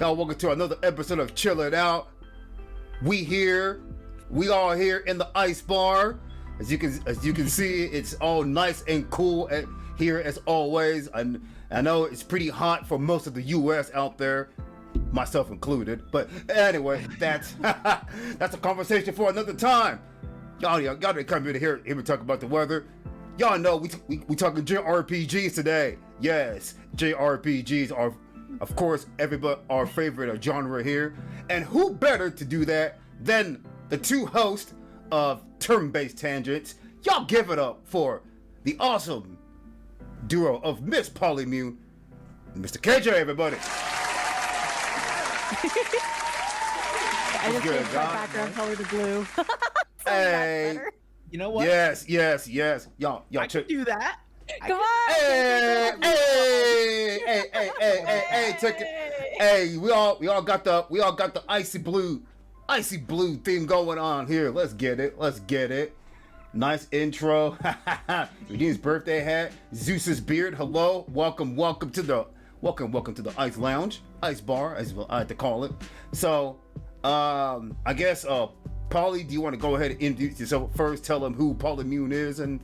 Welcome to another episode of Chillin Out. We all here in the ice bar. As you can see, it's all nice and cool here as always. I know it's pretty hot for most of the U.S. out there, myself included. But anyway, that's a conversation for another time. Y'all didn't come here to hear me talk about the weather. Y'all know we talking JRPGs today. Yes, JRPGs are, of course, our favorite genre here. And who better to do that than the two hosts of Turnbased Tangents? Y'all give it up for the awesome duo of Miss Polymune and Mr. KJ, everybody. I just changed my background color to blue. Hey, you know what? Yes. Y'all I can do that. Come on! Hey, check it. Hey, we all got the icy blue theme going on here. Let's get it. Nice intro. Eugene's birthday hat, Zeus's beard. Hello, welcome to the ice lounge, ice bar, as I like to call it. So, I guess, Polly, do you want to go ahead and introduce yourself first? Tell them who Polymune is and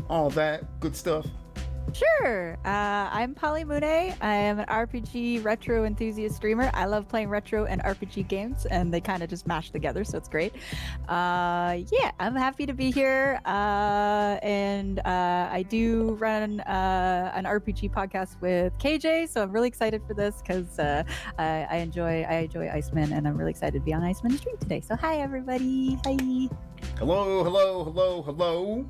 all that good stuff. Sure. I'm Polymune. I am an RPG retro enthusiast streamer. I love playing retro and RPG games, and they kind of just mash together, so it's great. Yeah, I'm happy to be here. And I do run an RPG podcast with KJ, so I'm really excited for this because I enjoy Iceman, and I'm really excited to be on Iceman's stream today. So hi, everybody. Hi. Hello.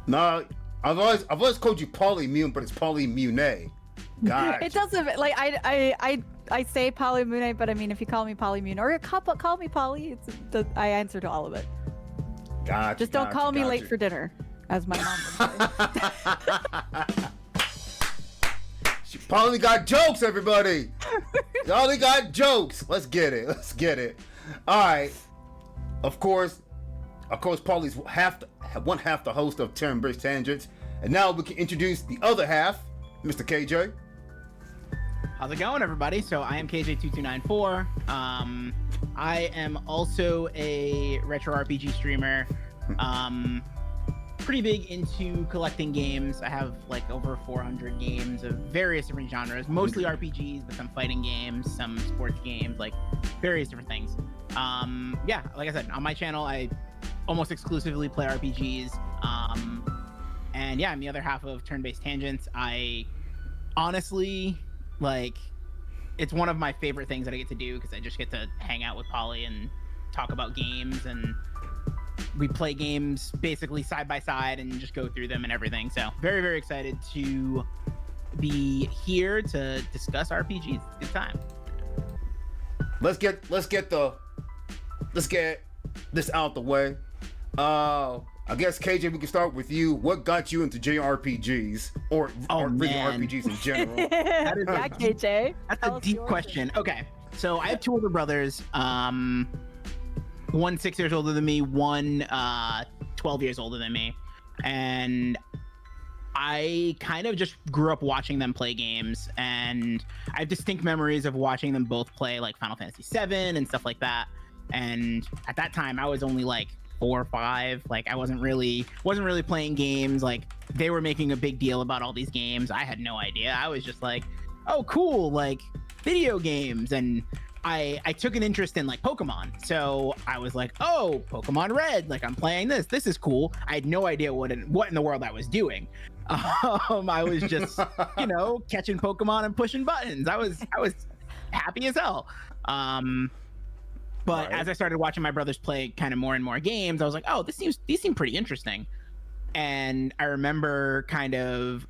Nah, I've always called you Polymune, but it's Polymune. Gotcha. It doesn't like I say Polymune, but I mean if you call me Polymune or call me Polly, I answer to all of it. Gotcha. Just don't call me late for dinner, as my mom would say. She probably got jokes, everybody. Polly got jokes. Let's get it. All right. Of course, Polly's one half the host of Turnbased Tangents, and now we can introduce the other half, Mr. KJ. How's it going, everybody? So I am KJ2294. I am also a retro RPG streamer. Pretty big into collecting games. I have like over 400 games of various different genres, mostly RPGs, but some fighting games, some sports games, like various different things. Yeah, like I said, on my channel, I almost exclusively play RPGs. And yeah, I'm the other half of Turnbased Tangents. I honestly, like, it's one of my favorite things that I get to do because I just get to hang out with Polly and talk about games, and we play games basically side by side and just go through them and everything. So very, very excited to be here to discuss RPGs. Good time. Let's get this out the way. I guess KJ, we can start with you. What got you into JRPGs or really RPGs in general? Yeah, KJ. That's a deep question. Okay, so I have two older brothers. One 6 years older than me, one 12 years older than me, and I kind of just grew up watching them play games, and I have distinct memories of watching them both play like Final Fantasy VII and stuff like that. And at that time, I was only like 4 or 5. Like I wasn't really playing games. Like they were making a big deal about all these games. I had no idea. I was just like, oh, cool, like video games. And I took an interest in like Pokemon. So I was like, oh, Pokemon Red. Like I'm playing this. This is cool. I had no idea what in the world I was doing. I was just, catching Pokemon and pushing buttons. I was happy as hell. But right. As I started watching my brothers play kind of more and more games, I was like, oh, these seem pretty interesting. And I remember kind of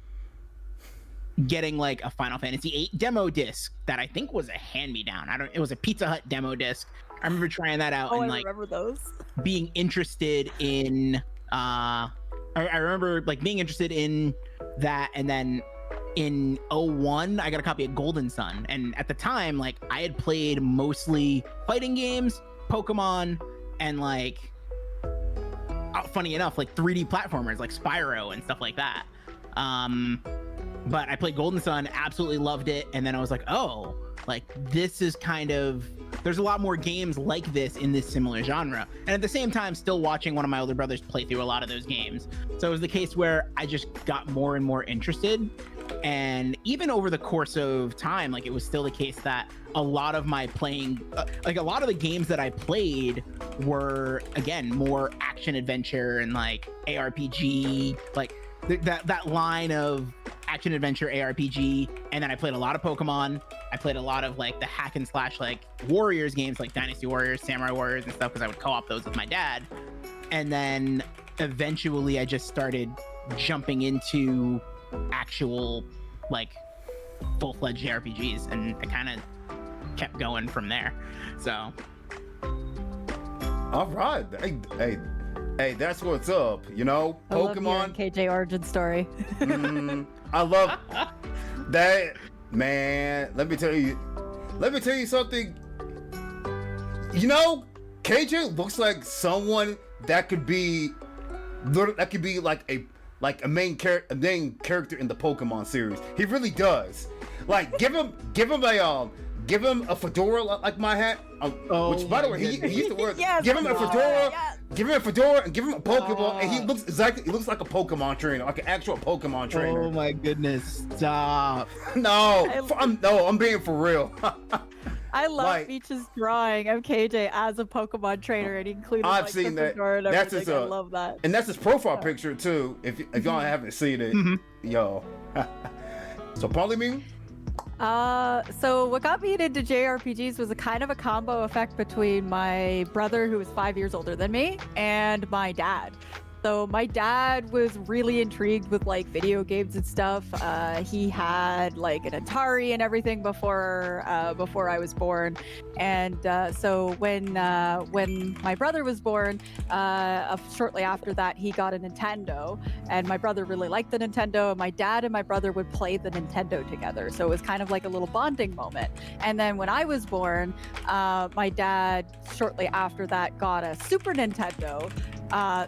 getting like a Final Fantasy VIII demo disc that I think was a hand-me-down. It was a Pizza Hut demo disc. I remember trying that out and like remember those. Being interested in I remember like being interested in that, and then in 01 I got a copy of Golden Sun, and at the time like I had played mostly fighting games, Pokemon, and like funny enough like 3D platformers like Spyro and stuff like that. But I played Golden Sun, absolutely loved it, and then I was like, oh, like this is kind of, there's a lot more games like this in this similar genre. And at the same time, still watching one of my older brothers play through a lot of those games. So it was the case where I just got more and more interested. And even over the course of time, like it was still the case that a lot of my playing, like a lot of the games that I played were, again, more action adventure and like ARPG, like that line of action adventure ARPG. And then I played a lot of Pokemon. I played a lot of like the hack and slash like Warriors games, like Dynasty Warriors, Samurai Warriors and stuff, because I would co-op those with my dad. And then eventually I just started jumping into actual like full-fledged JRPGs, and I kind of kept going from there. So all right, hey, that's what's up, you know. I Pokemon love your KJ origin story. I love that, man. Let me tell you something. You know, KJ looks like someone that could be like a main character in the Pokemon series. He really does. Like, give him a fedora like my hat. Which, by the way, he used to wear. Yes, give him a fedora. yes. Give him a fedora and give him a Pokeball, and he looks like a Pokemon trainer, like an actual Pokemon trainer. Oh my goodness! Stop. I'm being for real. I love like, Beach's drawing of KJ as a Pokemon trainer, and he included I've like, seen the that. fedora and That's everything. his, I love that. And that's his profile picture too. If y'all haven't seen it, yo. So Polymune. So what got me into JRPGs was a kind of a combo effect between my brother, who was 5 years older than me, and my dad. So my dad was really intrigued with like video games and stuff. He had like an Atari and everything before I was born. And so when my brother was born, shortly after that, he got a Nintendo. And my brother really liked the Nintendo. And my dad and my brother would play the Nintendo together. So it was kind of like a little bonding moment. And then when I was born, my dad shortly after that got a Super Nintendo.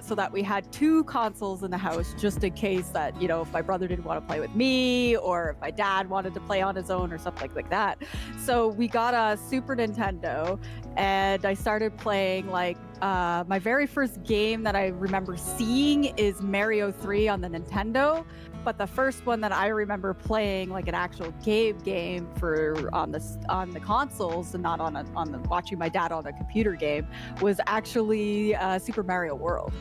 So that we had two consoles in the house, just in case that, you know, if my brother didn't want to play with me, or if my dad wanted to play on his own or something like that. So we got a Super Nintendo, and I started playing like my very first game that I remember seeing is Mario 3 on the Nintendo. But the first one that I remember playing, like an actual game for on the consoles and not watching my dad on a computer game, was actually Super Mario World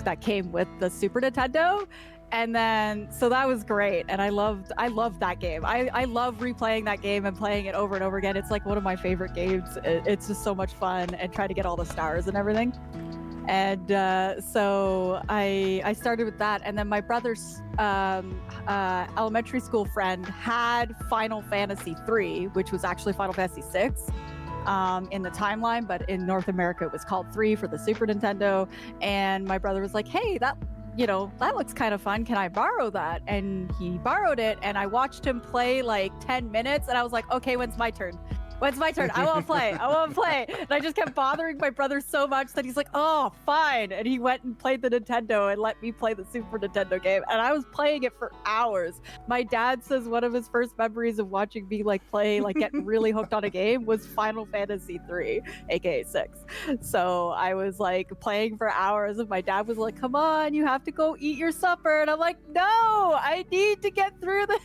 that came with the Super Nintendo. And then, so that was great. And I loved that game. I love replaying that game and playing it over and over again. It's like one of my favorite games. It's just so much fun, and try to get all the stars and everything. And so I started with that. And then my brother's elementary school friend had Final Fantasy 3, which was actually Final Fantasy 6 in the timeline, but in North America it was called 3 for the Super Nintendo. And my brother was like, hey, that looks kind of fun. Can I borrow that? And he borrowed it, and I watched him play like 10 minutes, and I was like, okay, when's my turn? When's my turn? I won't play. And I just kept bothering my brother so much that he's like, oh, fine. And he went and played the Nintendo and let me play the Super Nintendo game. And I was playing it for hours. My dad says one of his first memories of watching me getting really hooked on a game was Final Fantasy 3, aka 6. So I was like playing for hours, and my dad was like, come on, you have to go eat your supper. And I'm like, no, I need to get through this.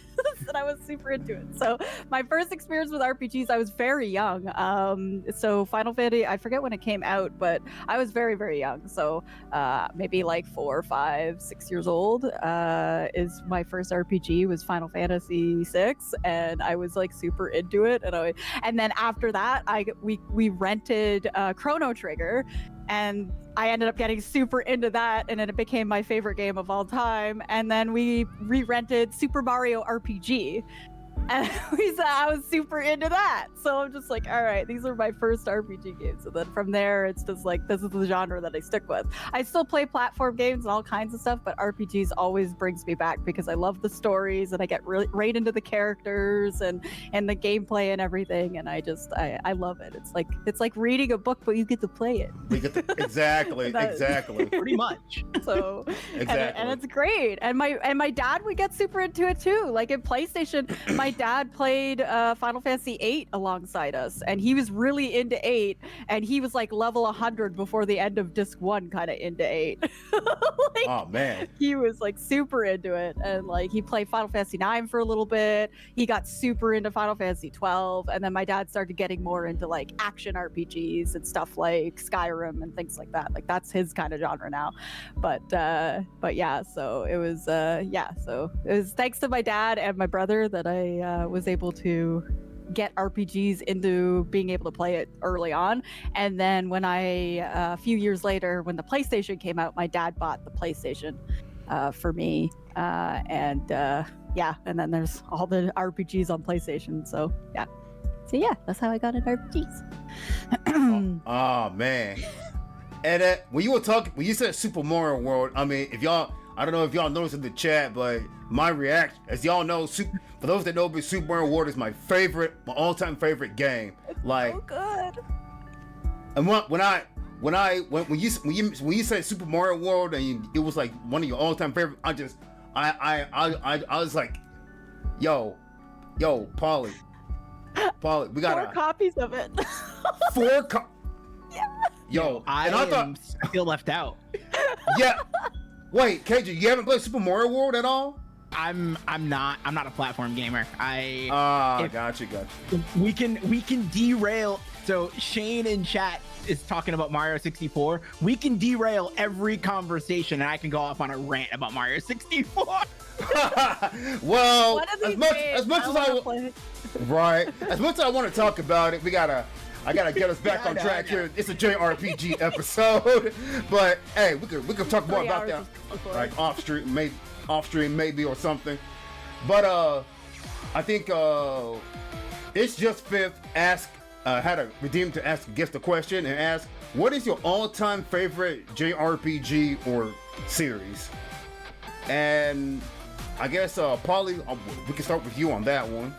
And I was super into it. So my first experience with RPGs, I was very young. So Final Fantasy, I forget when it came out, but I was very, very young. So maybe like 4, 5, 6 years old is my first RPG was Final Fantasy 6, and I was like super into it. And then after that, we rented Chrono Trigger, and I ended up getting super into that, and then it became my favorite game of all time. And then we re-rented Super Mario RPG, And I was super into that. So I'm just like, all right, these are my first RPG games. And then from there, it's just like, this is the genre that I stick with. I still play platform games and all kinds of stuff, but RPGs always brings me back because I love the stories and I get really right into the characters and the gameplay and everything. And I love it. It's like reading a book, but you get to play it. Exactly. Pretty much. So Exactly. and it's great. And my dad would get super into it too. Like in PlayStation, my dad played Final Fantasy 8 alongside us, and he was really into 8, and he was like level 100 before the end of disc 1, kind of into 8. Oh man. He was like super into it, and like he played Final Fantasy 9 for a little bit. He got super into Final Fantasy 12, and then my dad started getting more into like action RPGs and stuff like Skyrim and things like that. Like that's his kind of genre now. But yeah, so it was so it was thanks to my dad and my brother that I was able to get RPGs into being able to play it early on. And then when a few years later, when the PlayStation came out, my dad bought the PlayStation for me. And then there's all the RPGs on PlayStation. So yeah, that's how I got into RPGs. Oh man. And when you said Super Mario World, I mean, I don't know if y'all noticed in the chat, but my reaction, as y'all know, for those that know, Super Mario World is my all-time favorite game. Like, so good. And when you said Super Mario World and it was like one of your all-time favorite, I was like, yo, Polly, we got 4 copies of it. 4 Yeah. Yo, I feel left out. Yeah. Wait, KJ, you haven't played Super Mario World at all? I'm not a platform gamer. Gotcha. We can derail. So Shane in chat is talking about Mario 64. We can derail every conversation and I can go off on a rant about Mario 64. Well, as much as I want to talk about it, I gotta get us back on track here. It's a JRPG episode, but hey, we could talk more about that, like off stream maybe or something. But I think it's just fifth. Had a redeem to ask guest a question and ask, what is your all-time favorite JRPG or series? And I guess Polly, we can start with you on that one.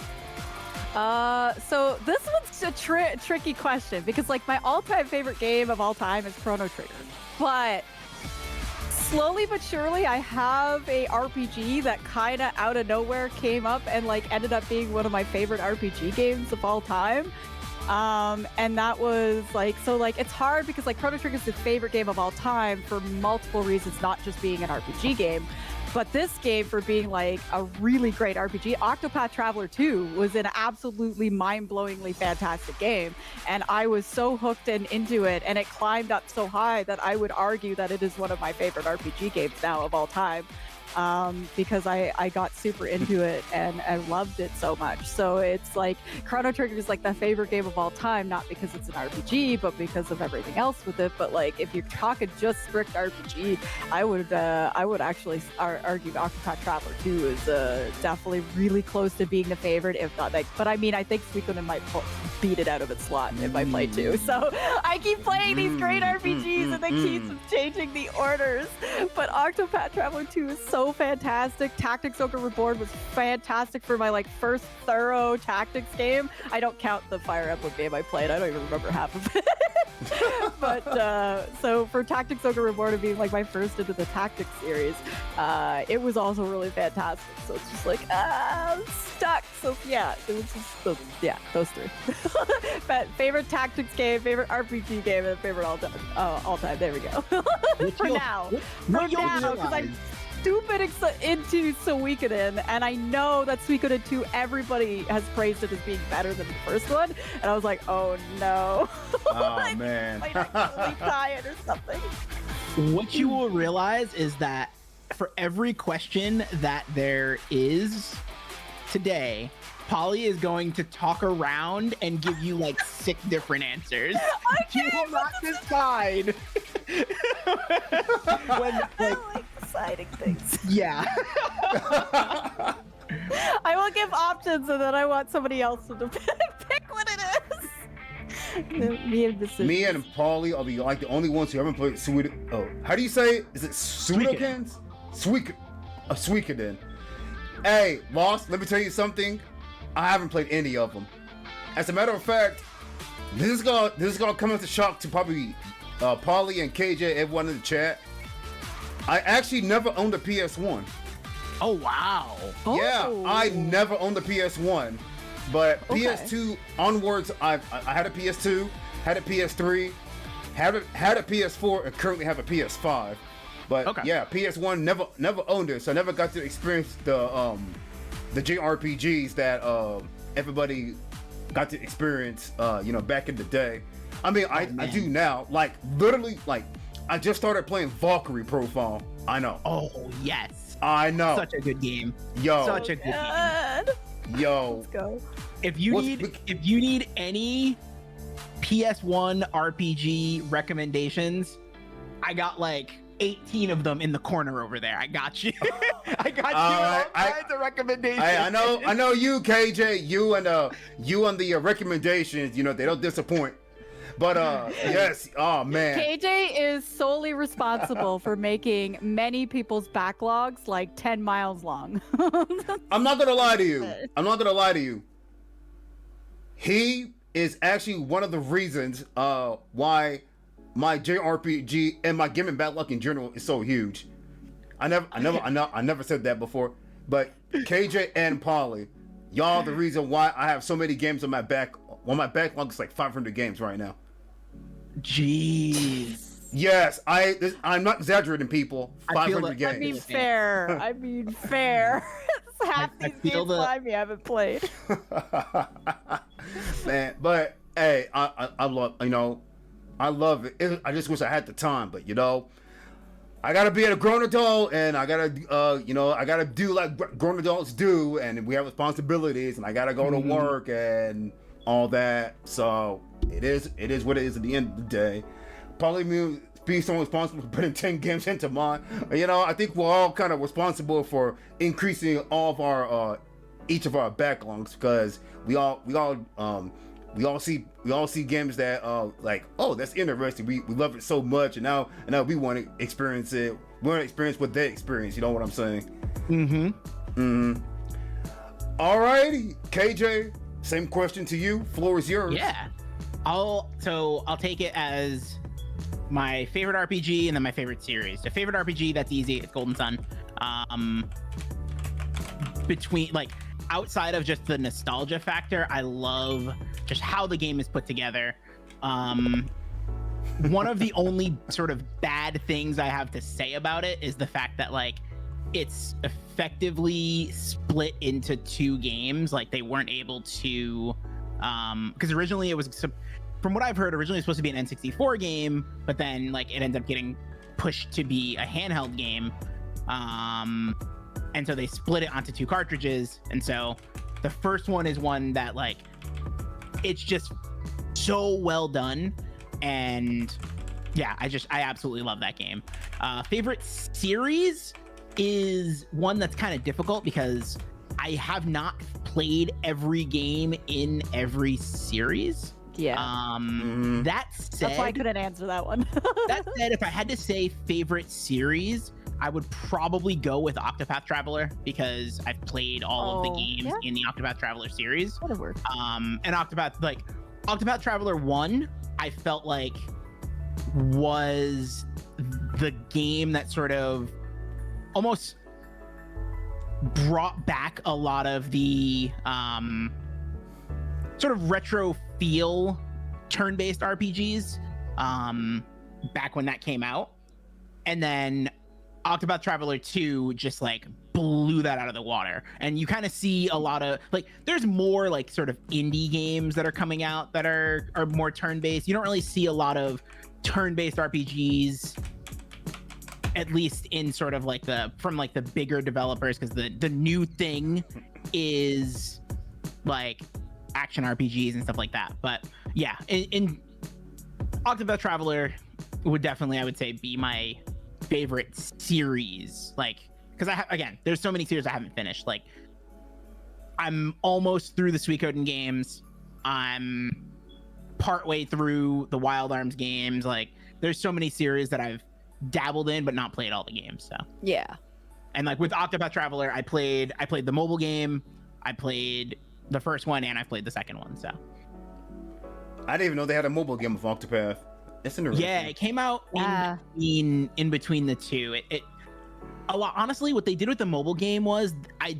So this one's a tricky question because like my all-time favorite game of all time is Chrono Trigger, but slowly but surely I have a RPG that kind of out of nowhere came up and like ended up being one of my favorite RPG games of all time. And that was like, so like it's hard because like Chrono Trigger is the favorite game of all time for multiple reasons, not just being an RPG game. But this game, for being like a really great RPG, Octopath Traveler 2 was an absolutely mind-blowingly fantastic game. And I was so hooked and into it, and it climbed up so high that I would argue that it is one of my favorite RPG games now of all time. Because I got super into it and I loved it so much. So it's like Chrono Trigger is like the favorite game of all time, not because it's an RPG, but because of everything else with it. But like if you're talking just strict RPG, I would actually argue Octopath Traveler 2 is definitely really close to being the favorite, if not like. But I mean, I think Suikoden might beat it out of its slot if I play 2. So I keep playing these great RPGs and they keep changing the orders. But Octopath Traveler 2 is so fantastic. Tactics Ogre Reborn was fantastic for my like first thorough tactics game. I don't count the Fire Emblem game I played. I don't even remember half of it. But so for Tactics Ogre Reborn being like my first into the tactics series, it was also really fantastic. So it's just like I'm stuck. So yeah, it was just those 3. But favorite tactics game, favorite RPG game, and favorite all time. There we go. For now, because I'm stupid into Suikoden, and I know that Suikoden 2, everybody has praised it as being better than the first one, and I was like, oh no. Oh man. I might actually tie it or something. What you will realize is that for every question that there is today, Polly is going to talk around and give you like 6 different answers. You will not decide. I like deciding things. Yeah. I will give options, and then I want somebody else to pick what it is. Me and decisions. Me and Paulie are the only ones who haven't played Sweet. Oh, how do you say it? Is it Suikoden? Suikoden. Hey, Lost. Let me tell you something. I haven't played any of them. As a matter of fact, this is gonna come as a shock to probably Paulie and KJ, everyone in the chat. I actually never owned a PS1. Oh wow. Yeah, I never owned a PS1, but PS2 onwards, I had a PS2, had a PS3, had a PS4, and currently have a PS5. But yeah, PS1 never owned it, so I never got to experience the JRPGs that everybody got to experience, back in the day. I mean, I do now. Like literally, like I just started playing Valkyrie Profile. I know. Oh yes. I know. Such a good game. Yo. Such a good game. Yo. Let's go. If you need any PS1 RPG recommendations, I got like 18 of them in the corner over there. I got you. I got you all kinds of recommendations. I know you, KJ. You and the recommendations. You know they don't disappoint. But yes, oh man. KJ is solely responsible for making many people's backlogs like 10 miles long. I'm not gonna lie to you. He is actually one of the reasons why my JRPG and my gaming backlog in general is so huge. I never said that before, but KJ and Polly, y'all the reason why I have so many games on my back. Well, my backlog is like 500 games right now. Jeez. Yes, I'm not exaggerating, people. 500 games. I mean fair. It's half these games behind me I haven't played. Man, but hey, I love, I love it. I just wish I had the time, but I gotta be a grown adult, and I gotta do like grown adults do, and we have responsibilities, and I gotta go to work and all that. So it is what it is at the end of the day. Polymune being so responsible for putting 10 games into mine. I think we're all kind of responsible for increasing all of our each of our backlogs, because we all see games that like, oh, that's interesting. We love it so much, and now we want to experience it. We want to experience what they experience. You know what I'm saying? Alrighty, KJ. Same question to you. Floor is yours. Yeah. I'll take it as my favorite RPG and then my favorite series. The favorite RPG, that's easy. It's Golden Sun. Between like outside of just the nostalgia factor, I love just how the game is put together. One of the only sort of bad things I have to say about it is the fact that like it's effectively split into two games. Like they weren't able to, because originally it was, from what I've heard, originally it was supposed to be an N64 game, but then like it ended up getting pushed to be a handheld game. And so they split it onto two cartridges. And so the first one is one that like, it's just so well done. And yeah, I absolutely love that game. Favorite series is one that's kind of difficult because I have not played every game in every series. Yeah. That said, that's why I couldn't answer that one. That said, if I had to say favorite series, I would probably go with Octopath Traveler because I've played all of the games in the Octopath Traveler series. That'll work. And Octopath Traveler 1, I felt like was the game that sort of almost brought back a lot of the sort of retro feel turn-based RPGs back when that came out. And then Octopath Traveler 2 just like blew that out of the water. And you kind of see a lot of like, there's more like sort of indie games that are coming out that are more turn-based. You don't really see a lot of turn-based RPGs, at least in sort of like from the bigger developers, because the new thing is like action RPGs and stuff like that. But yeah, in Octopath Traveler would definitely, I would say, be my favorite series, like, because there's so many series I haven't finished. Like I'm almost through the Suikoden games. I'm partway through the Wild Arms games. Like, there's so many series that I've dabbled in but not played all the games. So Yeah. and like with Octopath Traveler, I played the mobile game, I played the first one, and I played the second one. So I didn't even know they had a mobile game of Octopath. It's interesting. yeah, it came out Yeah. in between the two. It a lot. Honestly, what they did with the mobile game was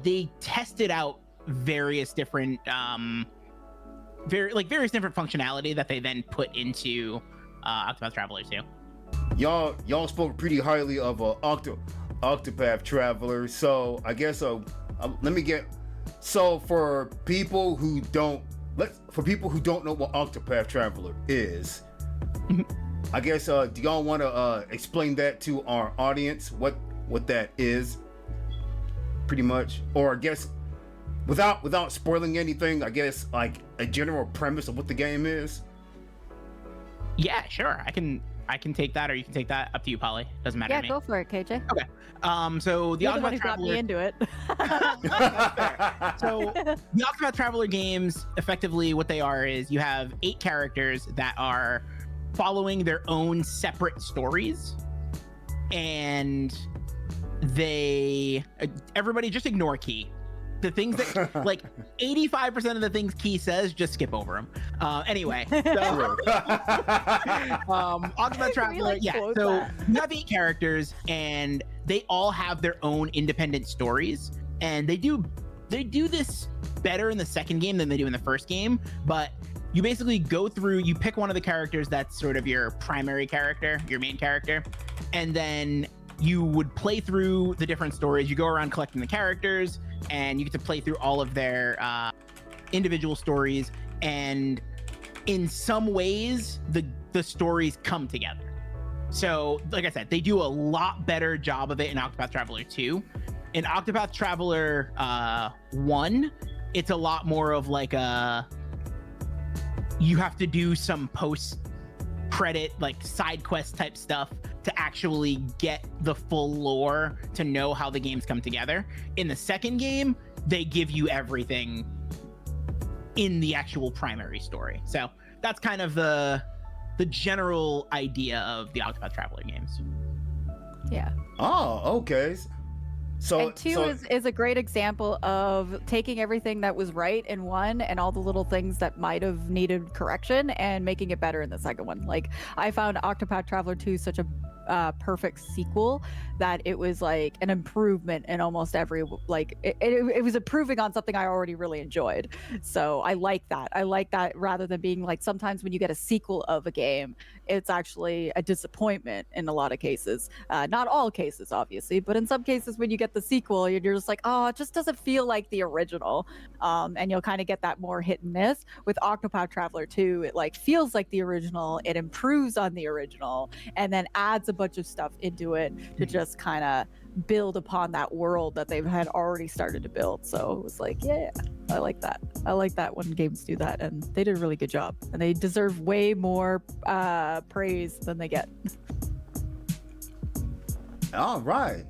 they tested out various different various different functionality that they then put into Octopath Traveler 2. Y'all spoke pretty highly of Octopath Traveler, so I guess let me get. So for people who don't know what Octopath Traveler is, I guess do y'all want to explain that to our audience what that is, pretty much, or I guess without spoiling anything, I guess like a general premise of what the game is. Yeah, sure. I can take that, or you can take that. Up to you, Polly. Doesn't matter Yeah, to me. go for it, KJ. Okay. So the You're the one Octopath who got me Traveler. into it. So the Octopath Traveler games, effectively, what they are is you have 8 characters that are following their own separate stories, and everybody just ignore Key. The things that like 85% of the things Key says, just skip over them. Anyway, so Octopath Traveler, like, yeah. quote So that? you have 8 characters, and they all have their own independent stories, and they do this better in the second game than they do in the first game. But you basically go through, you pick one of the characters that's sort of your primary character, your main character, and then you would play through the different stories. You go around collecting the characters, and you get to play through all of their individual stories. And in some ways, the stories come together. So, like I said, they do a lot better job of it in Octopath Traveler 2. In Octopath Traveler 1, it's a lot more of like you have to do some post-credit, like side quest type stuff to actually get the full lore to know how the games come together. In the second game, they give you everything in the actual primary story. So that's kind of the general idea of the Octopath Traveler games. Yeah. Oh, okay. So And 2 so, is a great example of taking everything that was right in 1 and all the little things that might have needed correction and making it better in the second one. Like, I found Octopath Traveler 2 such a perfect sequel that it was like an improvement in almost every, like it was improving on something I already really enjoyed. So I like that rather than being like, sometimes when you get a sequel of a game, it's actually a disappointment in a lot of cases. Not all cases, obviously, but in some cases when you get the sequel, you're just like, oh, it just doesn't feel like the original. And you'll kind of get that more hit and miss. With Octopath Traveler 2, it like feels like the original, it improves on the original, and then adds a bunch of stuff into it to just kind of build upon that world that they've had already started to build. So it was like, yeah, I like that. I like that when games do that, and they did a really good job, and they deserve way more praise than they get. all right.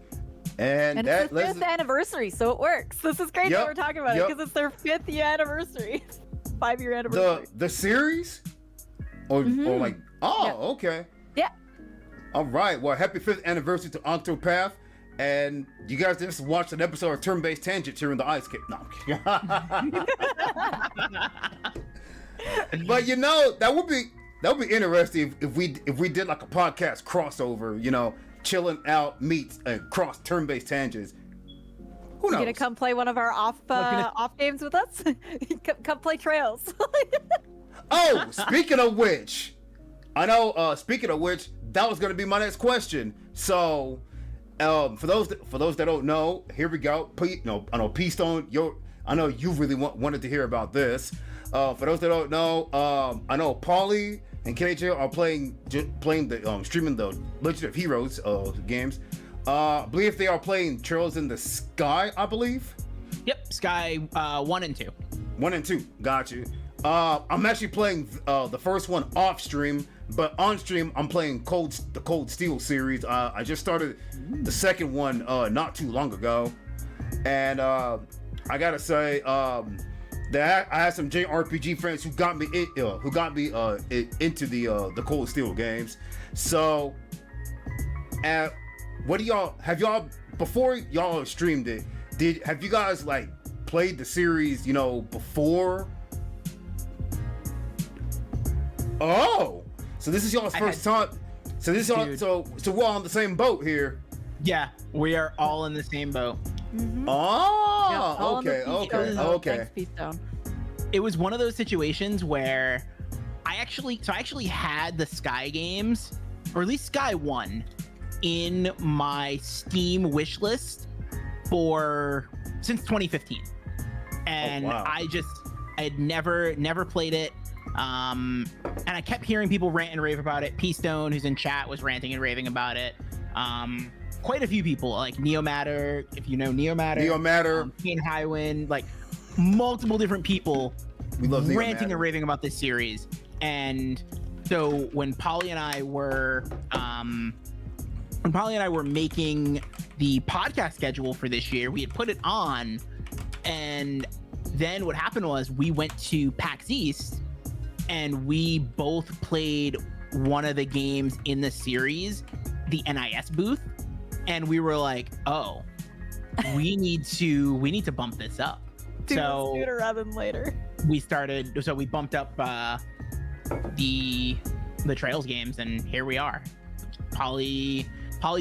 And And that it's their 5th anniversary, so it works. This is great that Yep, we're talking about it, yep. because it's their 5th year anniversary. 5-year anniversary. the series or Mhm. like okay. Yeah. All right. Well, happy 5th anniversary to Octopath. And you guys just watched an episode of Turnbased Tangents here in the Ice Cave. No, I'm kidding. But you know, that would be interesting if we did like a podcast crossover, you know, Chillin Out meets cross Turnbased Tangents. Who You knows? gonna come play one of our off games with us? Come play Trails. Oh, speaking of which, I know. Speaking of which, that was gonna be my next question. So, for those that don't know, here we go. I know P-Stone. I know you really wanted to hear about this. For those that don't know, I know Paulie and KJ are playing the streaming the Legend of Heroes games. I believe they are playing Trails in the Sky. I believe. Yep, Sky 1 and 2. 1 and 2, got you. I'm actually playing the first one off stream, but on stream I'm playing the Cold Steel series. I just started the second one not too long ago, and I gotta say that I had some JRPG friends who got me into the Cold Steel games. So, what do y'all before y'all streamed it? Have you guys like played the series, before? Oh, so this is y'all's first time. So this is all, so we're all on the same boat here. Yeah, we are all in the same boat. Mm-hmm. Oh, okay. Thanks, Peace Stone. It was one of those situations where I actually had the Sky games, or at least Sky 1, in my Steam wish list since 2015. And wow. I had never played it. And I kept hearing people rant and rave about it. P Stone, who's in chat, was ranting and raving about it. Quite a few people, like Neomatter, if you know Neomatter, Kane Highwind, like multiple different people ranting and raving about this series. And so when Polly and I were making the podcast schedule for this year, we had put it on, and then what happened was we went to PAX East and we both played one of the games in the series, the NIS booth, and we were like, oh, we need to bump this up. Sooner rather than later. We bumped up the Trails games, and here we are. Polly's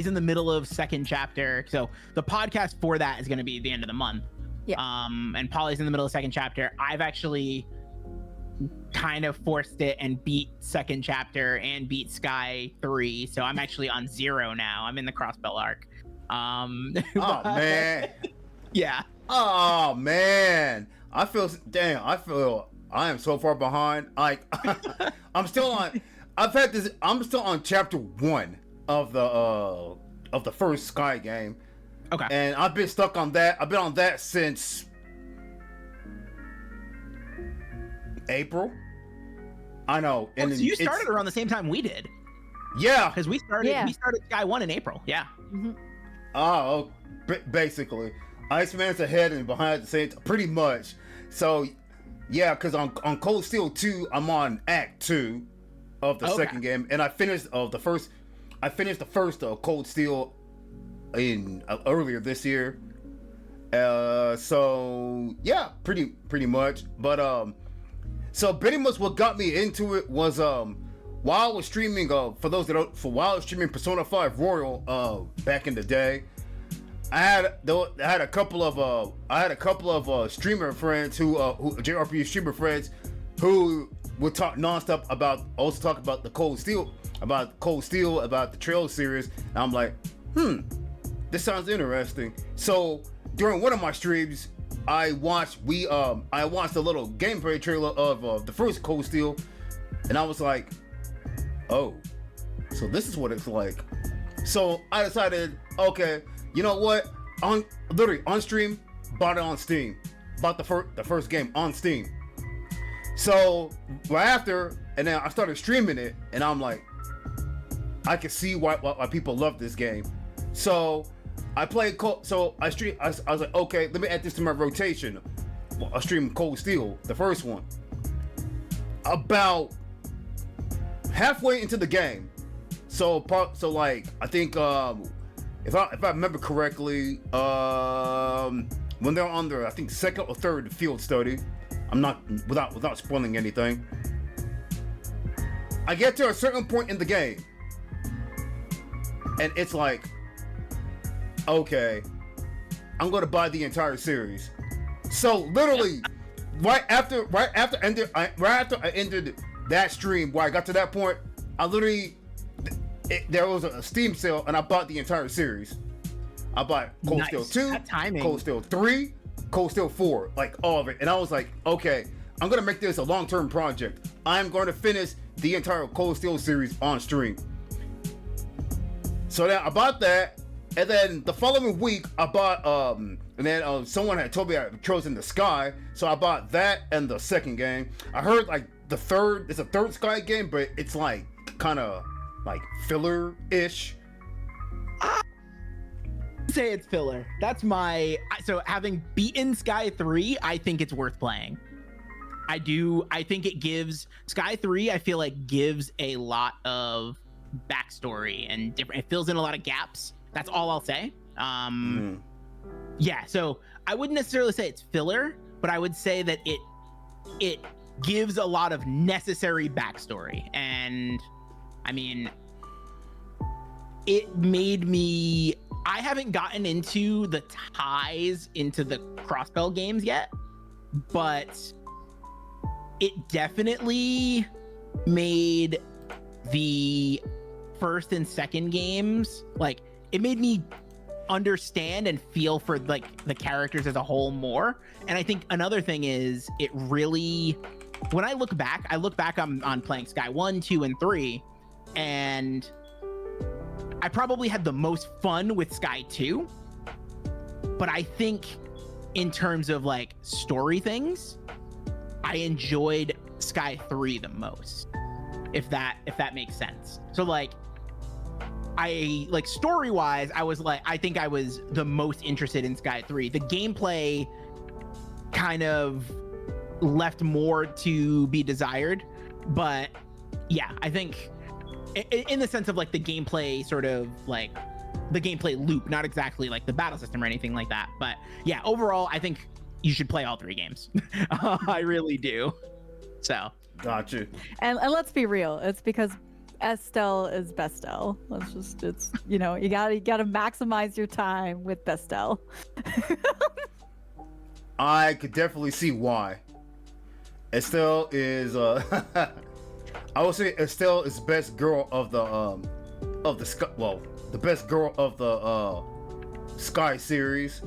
in the middle of second chapter, so the podcast for that is going to be at the end of the month. Yeah. And Polly's in the middle of second chapter. I've actually kind of forced it and beat second chapter and beat Sky 3, so I'm actually on 0 now. I'm in the Crossbell arc. Oh man. Yeah. Oh man. I am so far behind. I'm still on chapter 1 of the first Sky game. Okay. And I've been stuck on that. I've been on that since April. I know. And so you started around the same time we did. Yeah. Because we started Sky 1 in April. Yeah. Mm-hmm. Oh, basically. Iceman's ahead and behind at the same time, pretty much. So, yeah, because on Cold Steel 2, I'm on Act 2 of the second game, and I finished the first Cold Steel in earlier this year. So yeah, pretty much. But so pretty much what got me into it was while I was streaming while I was streaming Persona 5 Royal back in the day. I had a couple of streamer friends who JRPG streamer friends who would talk nonstop about the Cold Steel, about the Trail series, and I'm like, this sounds interesting. So during one of my streams, I watched a little gameplay trailer of the first Cold Steel, and I was like, oh, so this is what it's like. So I decided, okay, you know what? On stream, bought it on Steam. Bought the first game on Steam. So right after, and then I started streaming it, and I'm like, I can see why people love this game. So I played I was like, okay, let me add this to my rotation. I streamed Cold Steel, the first one. About halfway into the game, so like I think if I remember correctly, when they're on their, I think, second or third field study, I'm not without spoiling anything, I get to a certain point in the game, and it's like, okay, I'm gonna buy the entire series. So literally, right after I ended that stream, where I got to that point, I literally, there was a Steam sale, and I bought the entire series. I bought Cold Steel 2, Cold Steel 3, Cold Steel 4, like all of it. And I was like, okay, I'm gonna make this a long-term project. I'm going to finish the entire Cold Steel series on stream. So then I bought that, and then the following week I bought and then someone had told me I had chosen the Sky, so I bought that and the second game. I heard like it's a third Sky game, but it's like kind of like filler-ish. say it's filler. That's so having beaten Sky 3, I think it's worth playing. I think it gives Sky 3, I feel like gives a lot of backstory and it fills in a lot of gaps. That's all I'll say. Yeah, so I wouldn't necessarily say it's filler, but I would say that it gives a lot of necessary backstory. And I mean, it made me, I haven't gotten into the ties into the Crossbell games yet, but it definitely made the first and second games, like, it made me understand and feel for like the characters as a whole more. And I think another thing is it really, when I look back on playing Sky 1, 2, and 3, and I probably had the most fun with Sky 2, but I think in terms of like story things, I enjoyed Sky 3 the most, if that makes sense. So like, I like story-wise, I think I was the most interested in Sky 3. The gameplay kind of left more to be desired, but yeah, I think in the sense of like the gameplay sort of like the gameplay loop, not exactly like the battle system or anything like that, but yeah, overall, I think you should play all 3 games. I really do. So Gotcha. And let's be real, it's because Estelle is Bestel. It's you gotta maximize your time with Bestel. I could definitely see why. Estelle is I would say Estelle is best girl of the Sky, well, the best girl of the Sky series.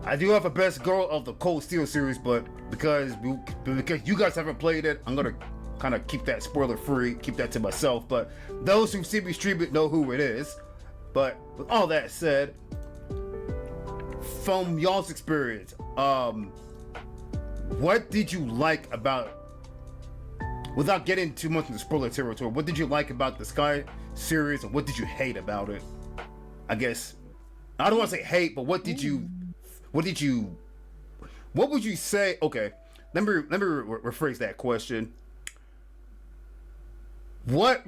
I do have a best girl of the Cold Steel series, but because you guys haven't played it, I'm gonna kind of keep that spoiler free, keep that to myself. But those who see me stream it know who it is. But with all that said, from y'all's experience, what did you like about, without getting too much into spoiler territory, what did you like about the Sky series and what did you hate about it? I guess I don't want to say hate, but what would you say? Okay, let me rephrase that question. What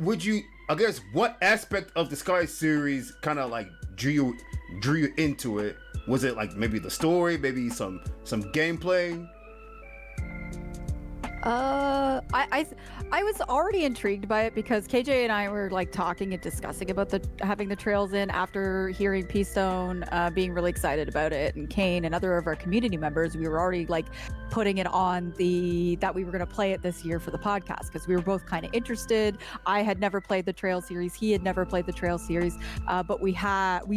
aspect of the Sky series kind of like drew you into it? Was it like maybe the story, maybe some gameplay? I was already intrigued by it because KJ and I were like talking and discussing about having the trails in after hearing Peastone being really excited about it, and Kane and other of our community members. We were already like putting it on that we were going to play it this year for the podcast because we were both kind of interested. I had never played the trail series. He had never played the trail series, but we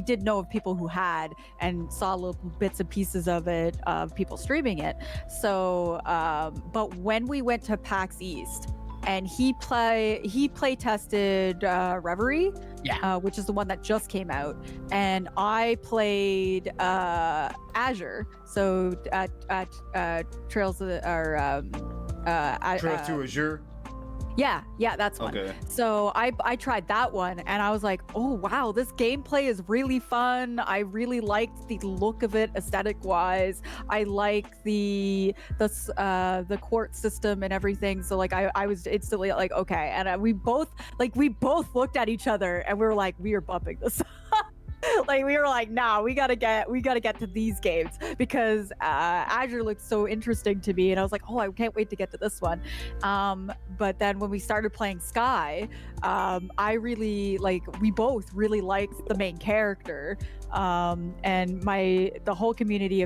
did know of people who had and saw little bits and pieces of it, of people streaming it. So, but when we went to PAX East, and he play tested Reverie, which is the one that just came out, and I played Azure. So Trails to Azure. Yeah, that's one. Okay. So I tried that one, and I was like, oh wow, this gameplay is really fun. I really liked the look of it aesthetic wise. I like the quartz system and everything. So like I was instantly like, okay, and we both looked at each other and we were like, we are bumping this. Like we were like, nah, we gotta get to these games because Azure looked so interesting to me, and I was like, oh, I can't wait to get to this one. But then when we started playing Sky, we both really liked the main character, and the whole community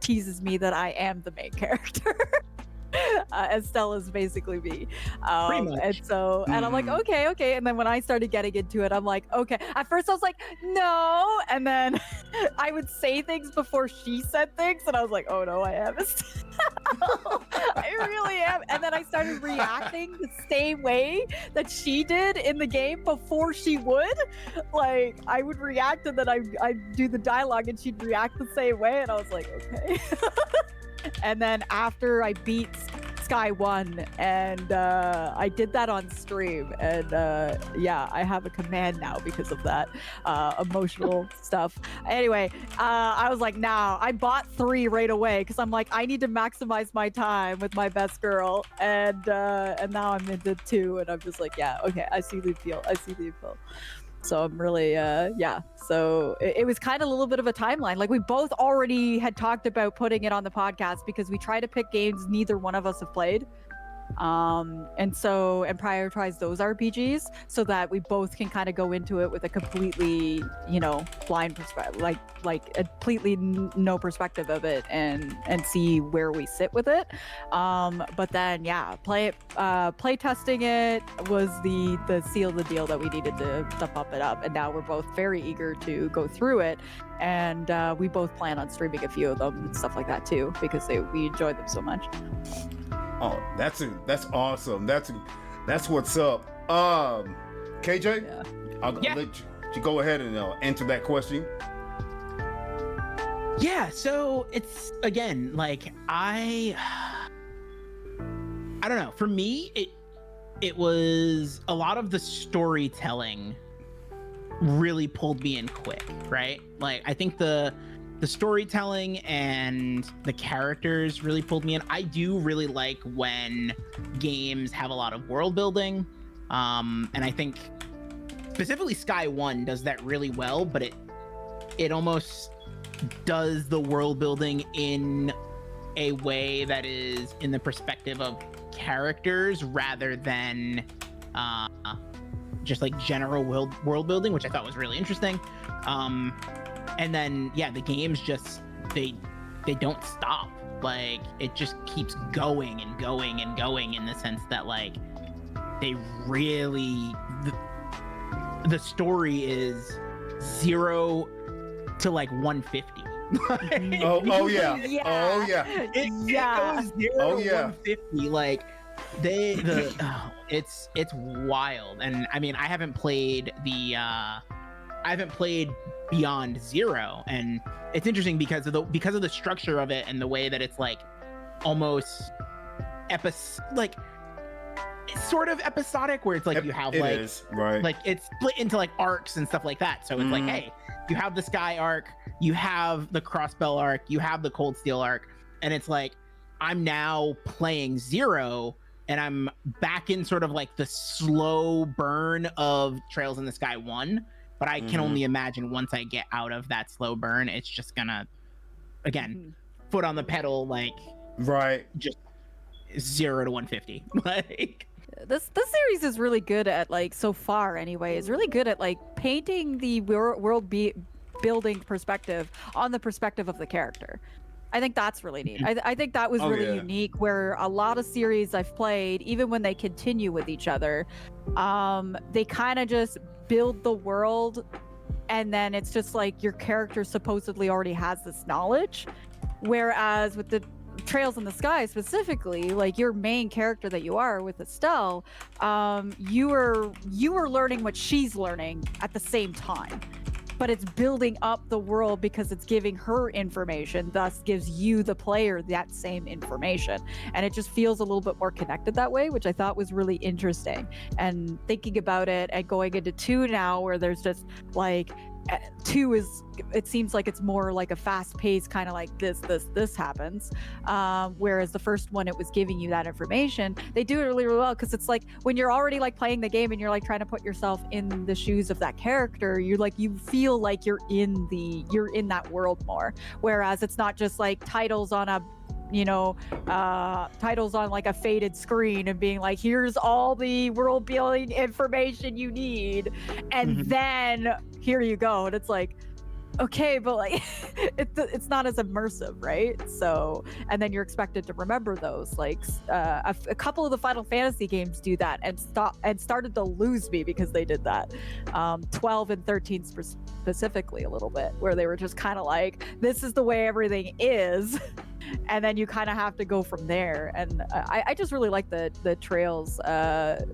teases me that I am the main character. Estelle is basically me, and so and I'm like, okay, and then when I started getting into it, I'm like, okay. At first I was like, no, and then I would say things before she said things, and I was like, oh no, I am Estelle. I really am. And then I started reacting the same way that she did in the game before she would. Like I would react, and then I'd do the dialogue, and she'd react the same way, and I was like, okay. And then after I beat Sky 1, and I did that on stream, and yeah, I have a command now because of that emotional stuff. Anyway, I was like, nah, I bought 3 right away because I'm like, I need to maximize my time with my best girl, and now I'm into 2, and I'm just like, yeah, okay, I see the appeal. So I'm really, yeah. So it was kind of a little bit of a timeline. Like we both already had talked about putting it on the podcast because we try to pick games neither one of us have played. And prioritize those RPGs so that we both can kind of go into it with a completely, blind perspective, like a completely no perspective of it, and see where we sit with it. But then, yeah, play testing it was the seal of the deal that we needed to pump it up, and now we're both very eager to go through it. And we both plan on streaming a few of them and stuff like that too, because we enjoyed them so much. Oh, that's awesome. That's what's up. KJ, Yeah. I'll let you go ahead and answer that question. Yeah, so it's again like I don't know. For me, it was a lot of the storytelling really pulled me in quick, right? Like I think the storytelling and the characters really pulled me in. I do really like when games have a lot of world building, and I think specifically Sky 1 does that really well, but it almost does the world building in a way that is in the perspective of characters rather than just like general world building, which I thought was really interesting. And then, yeah, the games just, they don't stop. Like, it just keeps going and going and going in the sense that, like, they really, the story is 0 to, like, 150. Oh, yeah. Yeah. Oh, yeah. It goes 0 to 150. Like, it's wild. And, I mean, I haven't played Beyond Zero, and it's interesting because of the structure of it and the way that it's like almost like it's sort of episodic, where it's like you have like it's split into like arcs and stuff like that. So it's like, hey, you have the Sky arc, you have the Crossbell arc, you have the Cold Steel arc, and it's like I'm now playing Zero and I'm back in sort of like the slow burn of Trails in the Sky 1. But I can only imagine once I get out of that slow burn, it's just gonna, again, foot on the pedal, like, just 0 to 150. Like, this series is really good at, like, so far anyway, is really good at like painting the world building perspective on the perspective of the character. I think that's really neat. I think that was really unique, where a lot of series I've played, even when they continue with each other, they kind of just build the world, and then it's just like your character supposedly already has this knowledge. Whereas with the Trails in the Sky specifically, like your main character that you are with Estelle, you are learning what she's learning at the same time. But it's building up the world because it's giving her information, thus gives you, the player, that same information. And it just feels a little bit more connected that way, which I thought was really interesting. And thinking about it and going into 2 now, where there's just like, 2 is, it seems like it's more like a fast paced kind of like this happens, whereas the first one, it was giving you that information. They do it really, really well, because it's like when you're already like playing the game and you're like trying to put yourself in the shoes of that character, you're like, you feel like you're in that world more, whereas it's not just like titles on a titles on like a faded screen and being like, here's all the world building information you need, and then here you go, and it's like, okay, but like it's not as immersive, right? So, and then you're expected to remember those. Like a couple of the Final Fantasy games do that, and started to lose me because they did that. 12 and 13 specifically a little bit, where they were just kind of like, this is the way everything is. And then you kind of have to go from there. And I just really like the Trails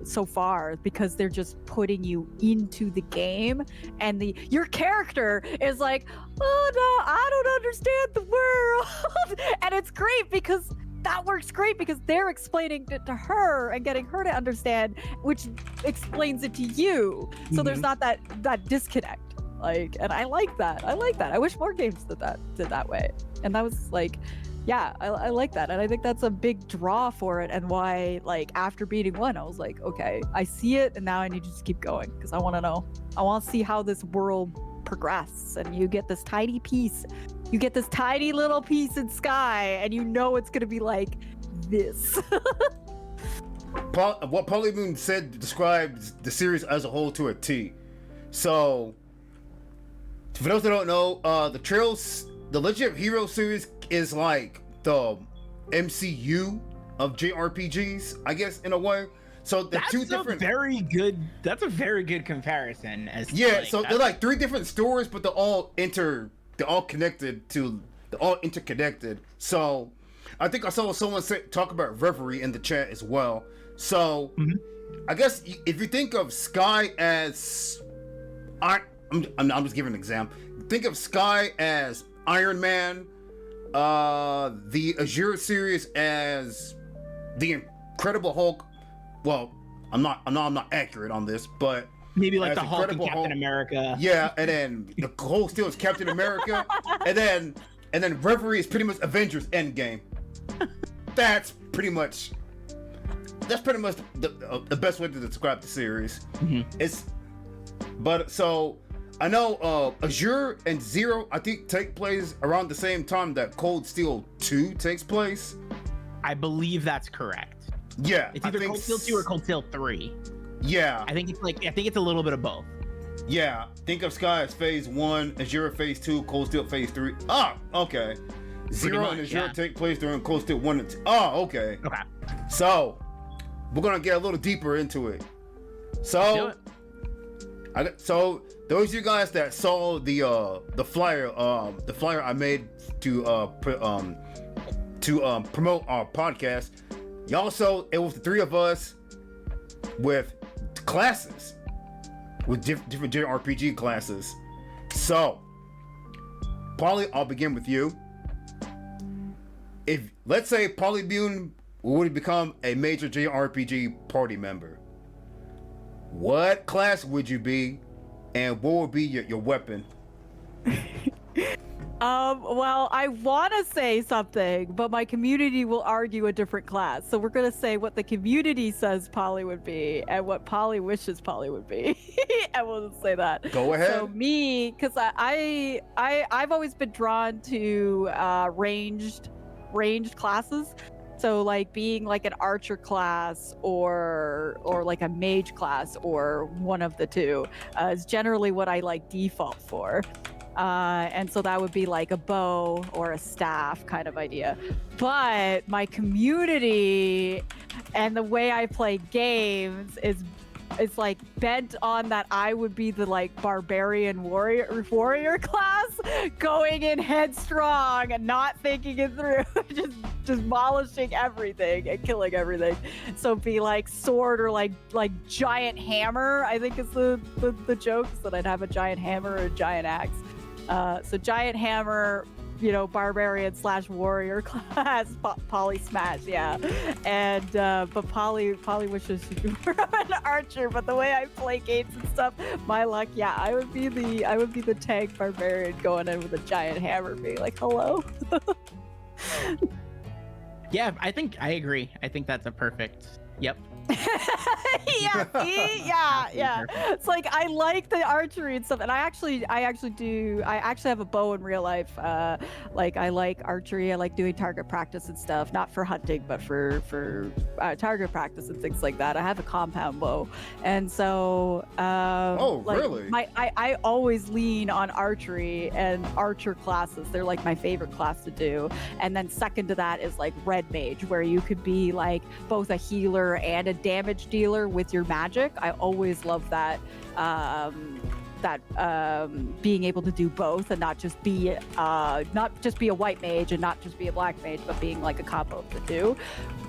so far, because they're just putting you into the game, and your character is like, oh no, I don't understand the world. And it's great because that works great because they're explaining it to her and getting her to understand, which explains it to you. So there's not that disconnect. Like, and I like that. I wish more games did that way. And that was like, yeah, I like that. And I think that's a big draw for it, and why, like, after beating 1, I was like, okay, I see it, and now I need to just keep going because I want to know. I want to see how this world progresses. And you get this tiny piece. You get this tiny little piece in Sky, and you know it's going to be like this. What Polymune said describes the series as a whole to a T. So, for those that don't know, the Legend of Heroes series is like the MCU of JRPGs, I guess, in a way. So they're two different. That's a very good comparison. So they're like 3 different stories, but they're all interconnected. So I think I saw someone talk about Reverie in the chat as well. So I guess if you think of Sky as, I'm just giving an example. Think of Sky as Iron Man, the Azure series as the Incredible Hulk. Well, I'm not accurate on this, but maybe like the Hulk and Captain America. Yeah, and then the Hulk still is Captain America, and then Reverie is pretty much Avengers Endgame. That's pretty much the best way to describe the series. So I know Azure and Zero, I think, take place around the same time that Cold Steel 2 takes place. I believe that's correct. Yeah, it's either Cold Steel 2 or Cold Steel 3. Yeah, I think it's a little bit of both. Yeah, think of Sky as Phase 1, Azure Phase 2, Cold Steel Phase 3. Ah, okay. Zero and Azure take place during Cold Steel 1 and 2. Oh, okay. Okay. So, we're gonna get a little deeper into it. So, those of you guys that saw the flyer I made to promote our podcast, y'all saw it was the 3 of us with classes, with different JRPG classes. So, Polly, I'll begin with you. If, let's say, Polymune would become a major JRPG party member, what class would you be, and what would be your weapon? Well, I want to say something, but my community will argue a different class. So we're going to say what the community says Polly would be and what Polly wishes Polly would be. I will say that. Go ahead. So me, because I've always been drawn to ranged classes. So like being like an archer class or like a mage class or one of the two is generally what I like default for. And so that would be like a bow or a staff kind of idea. But my community and the way I play games is like bent on that I would be the like barbarian warrior class, going in headstrong and not thinking it through, just demolishing everything and killing everything. So be like sword or like giant hammer, I think is the joke, is that I'd have a giant hammer or a giant axe. So giant hammer, barbarian / warrior class, Polly smash, yeah. And but Polly wishes she were an archer. But the way I play games and stuff, my luck, yeah, I would be the tank barbarian going in with a giant hammer, being like, hello. Yeah, I agree. I think that's a perfect. Yep. Yeah, it's like I like the archery and stuff, and I actually have a bow in real life. Like I like archery. I like doing target practice and stuff, not for hunting, but for target practice and things like that. I have a compound bow, and so really? I always lean on archery and archer classes. They're like my favorite class to do. And then second to that is like red mage, where you could be like both a healer and a damage dealer with your magic. I always love that being able to do both and not just be a white mage and not just be a black mage, but being like a combo of the two.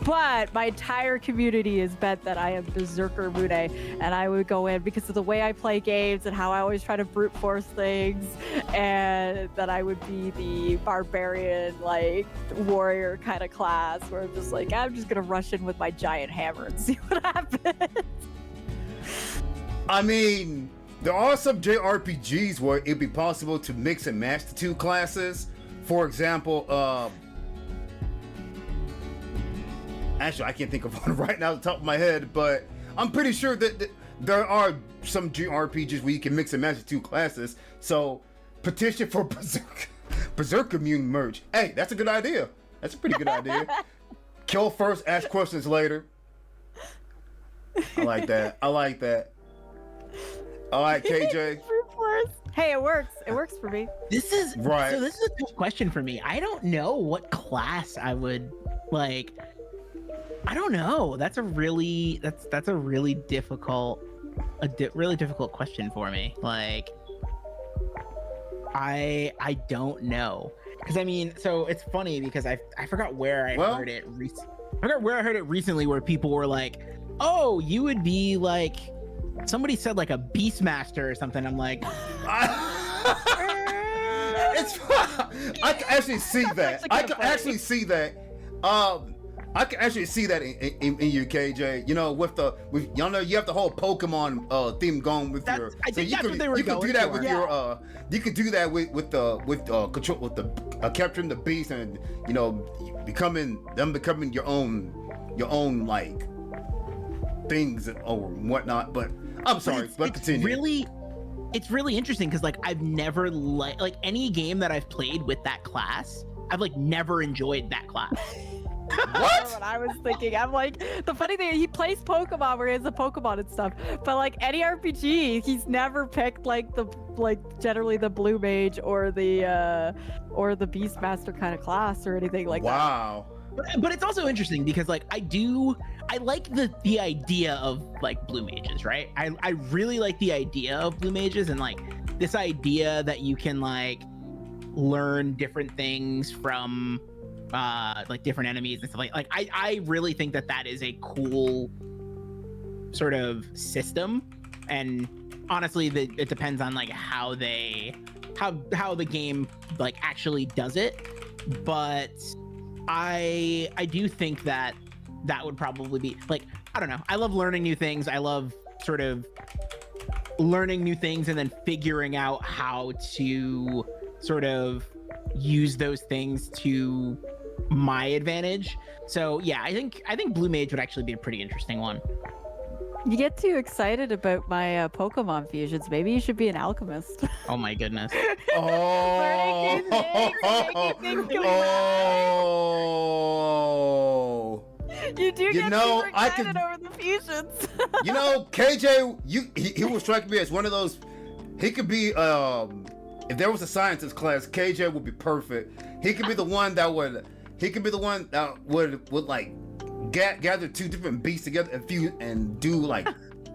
But my entire community is bet that I am Berserker Mune, and I would go in because of the way I play games and how I always try to brute force things, and that I would be the barbarian, like, warrior kind of class where I'm just like, I'm just gonna rush in with my giant hammer and see what happens. I mean, there are some JRPGs where it'd be possible to mix and match the two classes. For example, actually, I can't think of one right now off the top of my head, but I'm pretty sure that there are some JRPGs where you can mix and match the two classes. So, petition for Berserker Mune merge. Hey, that's a good idea. That's a pretty good idea. Kill first, ask questions later. I like that. I like that. All right, KJ. Hey, it works. It works for me. This is right. So this is a tough question for me. I don't know what class I would like. I don't know. That's a really difficult, really difficult question for me. Like, I don't know, because I mean, so it's funny because I forgot where I heard it. I forgot where I heard it recently, where people were like, "Oh, you would be like," somebody said like a Beastmaster or something. I'm like, it's. I can actually see that. I can actually see that. I can actually see that in you, KJ. You know, with y'all know you have the whole Pokemon theme going with your. I think that's what they were going for. You can do that with your. You can do that with control with the capturing the beast and becoming your own like things or whatnot. But I'm sorry, but continue. It's really interesting because like I've never like any game that I've played with that class, I've like never enjoyed that class. What? What I was thinking. I'm like, the funny thing, he plays Pokemon where he has the Pokemon and stuff, but like any RPG, he's never picked generally the Blue Mage or the Beastmaster kind of class or anything like that. Wow. But it's also interesting because like I like the idea of like Blue Mages, right? I really like the idea of Blue Mages and like this idea that you can like learn different things from like different enemies and stuff like I really think that is a cool sort of system, and honestly it depends on like how the game like actually does it, but I do think that would probably be like, I don't know, I love learning new things. I love sort of learning new things and then figuring out how to sort of use those things to my advantage. So yeah, I think Blue Mage would actually be a pretty interesting one. You get too excited about my Pokemon fusions. Maybe you should be an alchemist. Oh my goodness. Learning new things, making You do get super excited over the fusions. KJ, he will strike me as one of those. He could be if there was a scientist class, KJ would be perfect. He could be the one that would. He could be the one that would like gather two different beasts together and do like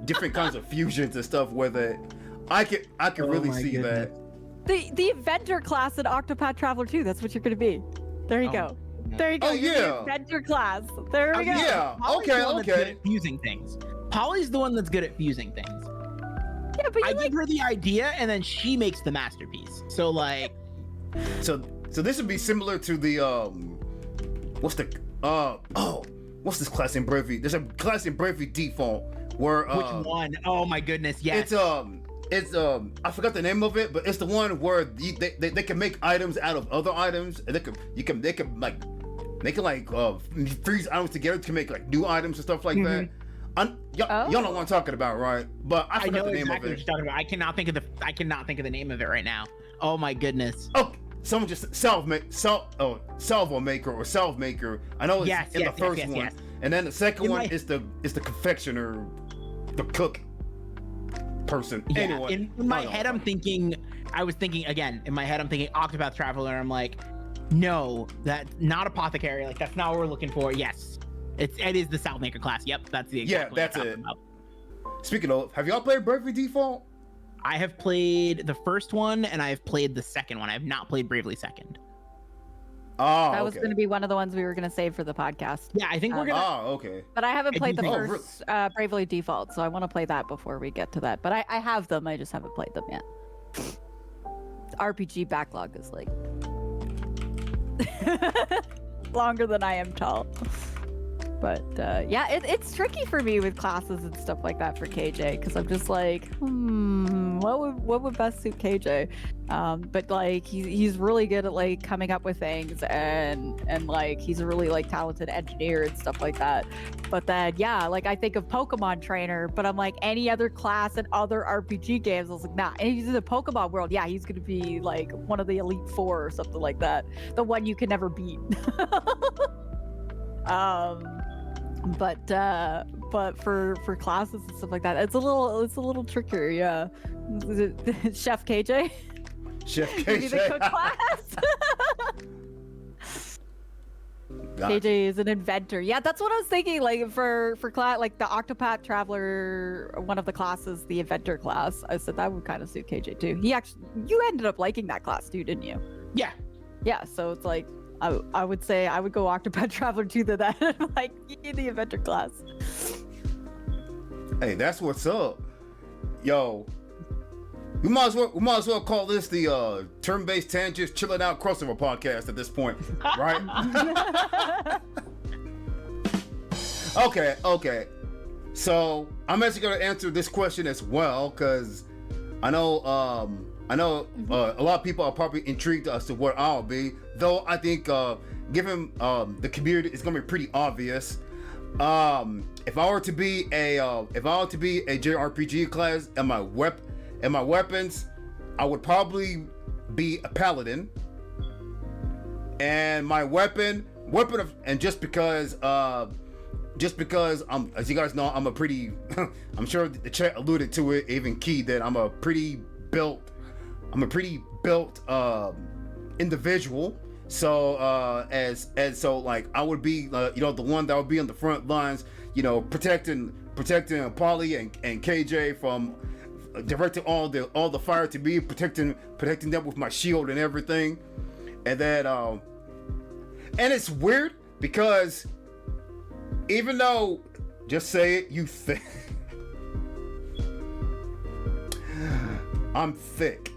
different kinds of fusions and stuff. Whether I could really see goodness. that. The Inventor class in Octopath Traveler 2. That's what you're gonna be. There you go. There you go. Oh yeah. Inventor class. There we go. Yeah. Polly's Okay. the one that's good at fusing things. Polly's the one that's good at fusing things. Yeah, but I give her the idea and then she makes the masterpiece. So like. So this would be similar to the what's this class in Bravery? There's a class in Bravery Default where Which one? Oh my goodness, yes. It's I forgot the name of it, but it's the one where they can make items out of other items, and they can freeze items together to make like new items and stuff like that. Y'all know what I'm talking about, right? But I forgot the name exactly of it. What you're talking about. I cannot think of the name of it right now. Oh my goodness. Oh, someone just salvo maker or salve maker. I know it's in the first one. Yes. And then the second one is the confectioner, the cook person. Yeah, anyway, in my head, I was thinking Octopath Traveler. I'm like, no, that's not apothecary. Like, that's not what we're looking for. Yes, it is the salve maker class. Yep, that's the exact one that's it. Speaking of, have y'all played Bravery Default? I have played the first one and I have played the second one. I have not played Bravely Second. Oh, That was going to be one of the ones we were going to save for the podcast. Yeah, I think we're gonna. Oh, okay. But I haven't played the think- first Bravely Default, so I want to play that before we get to that. But I have them, I just haven't played them yet. RPG backlog is like longer than I am tall. But yeah, it's tricky for me with classes and stuff like that for KJ, because I'm just like, what would best suit KJ? But like he's really good at like coming up with things, and like he's a really like talented engineer and stuff like that. But then yeah, like I think of Pokemon trainer, but I'm like any other class and other RPG games, I was like, nah. And he's in the Pokemon world, yeah, he's gonna be like one of the Elite Four or something like that, the one you can never beat. But for classes and stuff like that, it's a little trickier, yeah. Chef KJ? Chef Maybe the cook KJ. class? Gotcha. KJ is an inventor. Yeah, that's what I was thinking. Like for class, like the Octopath Traveler, one of the classes, the inventor class. I said that would kind of suit KJ too. You ended up liking that class too, didn't you? Yeah. Yeah, so it's like I would say I would go Octopath Traveler to that, like the inventor class. Hey, that's what's up. Yo, we might as well call this the Turn-Based Tangents Chillin Out crossover podcast at this point, right? Okay. So I'm actually gonna answer this question as well, because I know a lot of people are probably intrigued as to what I'll be. Though I think given the community, it's gonna be pretty obvious. If I were to be a JRPG class and my weapons, I would probably be a paladin. And my weapon of, and just because as you guys know, I'm a pretty I'm sure the chat alluded to it, even Key, that I'm a pretty built individual. So so like I would be the one that would be on the front lines, protecting Polly and KJ from directing all the fire to me, protecting them with my shield and everything. And then and it's weird because even though, just say it, you think I'm thick.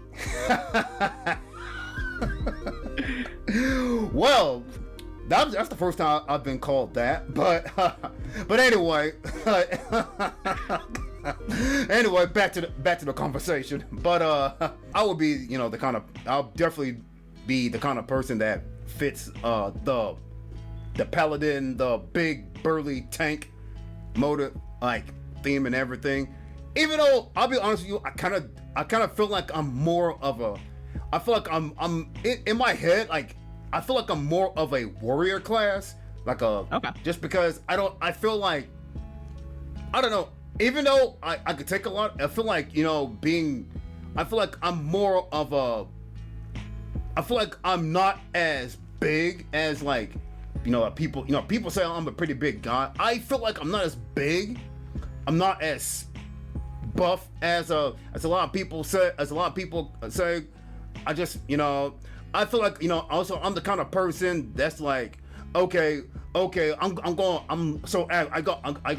Well, that's the first time I've been called that, but anyway, back to the conversation. But I would be, I'll definitely be the kind of person that fits the paladin, the big burly tank motive like theme and everything. Even though I'll be honest with you, I kind of feel like I'm more of a, I feel like I'm in my head, like I feel like I'm more of a warrior class, like just because I feel like, I don't know, even though I could take a lot, I feel like, I feel like I'm more of a, I feel like I'm not as big as like, people say I'm a pretty big guy. I feel like I'm not as big. I'm not as buff as a lot of people say. I just, I feel like, also I'm the kind of person that's like, okay, I go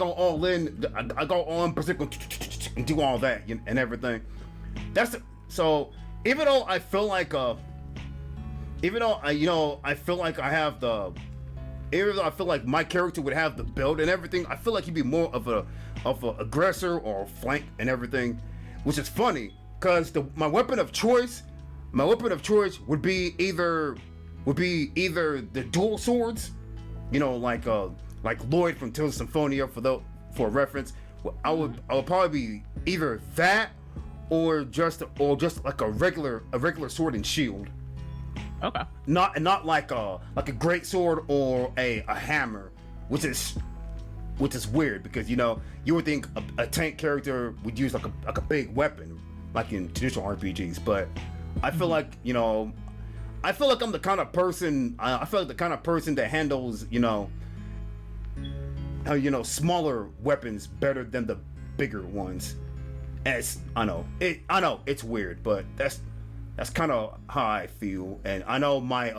all in, I go on and do all that and everything. So even though I feel like I feel like I have the, even though I feel like my character would have the build and everything, I feel like he'd be more of a aggressor or a flank and everything, which is funny because my weapon of choice would be either the dual swords, like Lloyd from Tales of Symphonia for reference. I would probably be either that or just like a regular sword and shield. Okay. Not like a great sword or a hammer, which is weird because you would think a tank character would use like a big weapon like in traditional RPGs, but I feel like I feel like I'm the kind of person that handles smaller weapons better than the bigger ones. as I know it's weird, but that's kind of how I feel, and I know my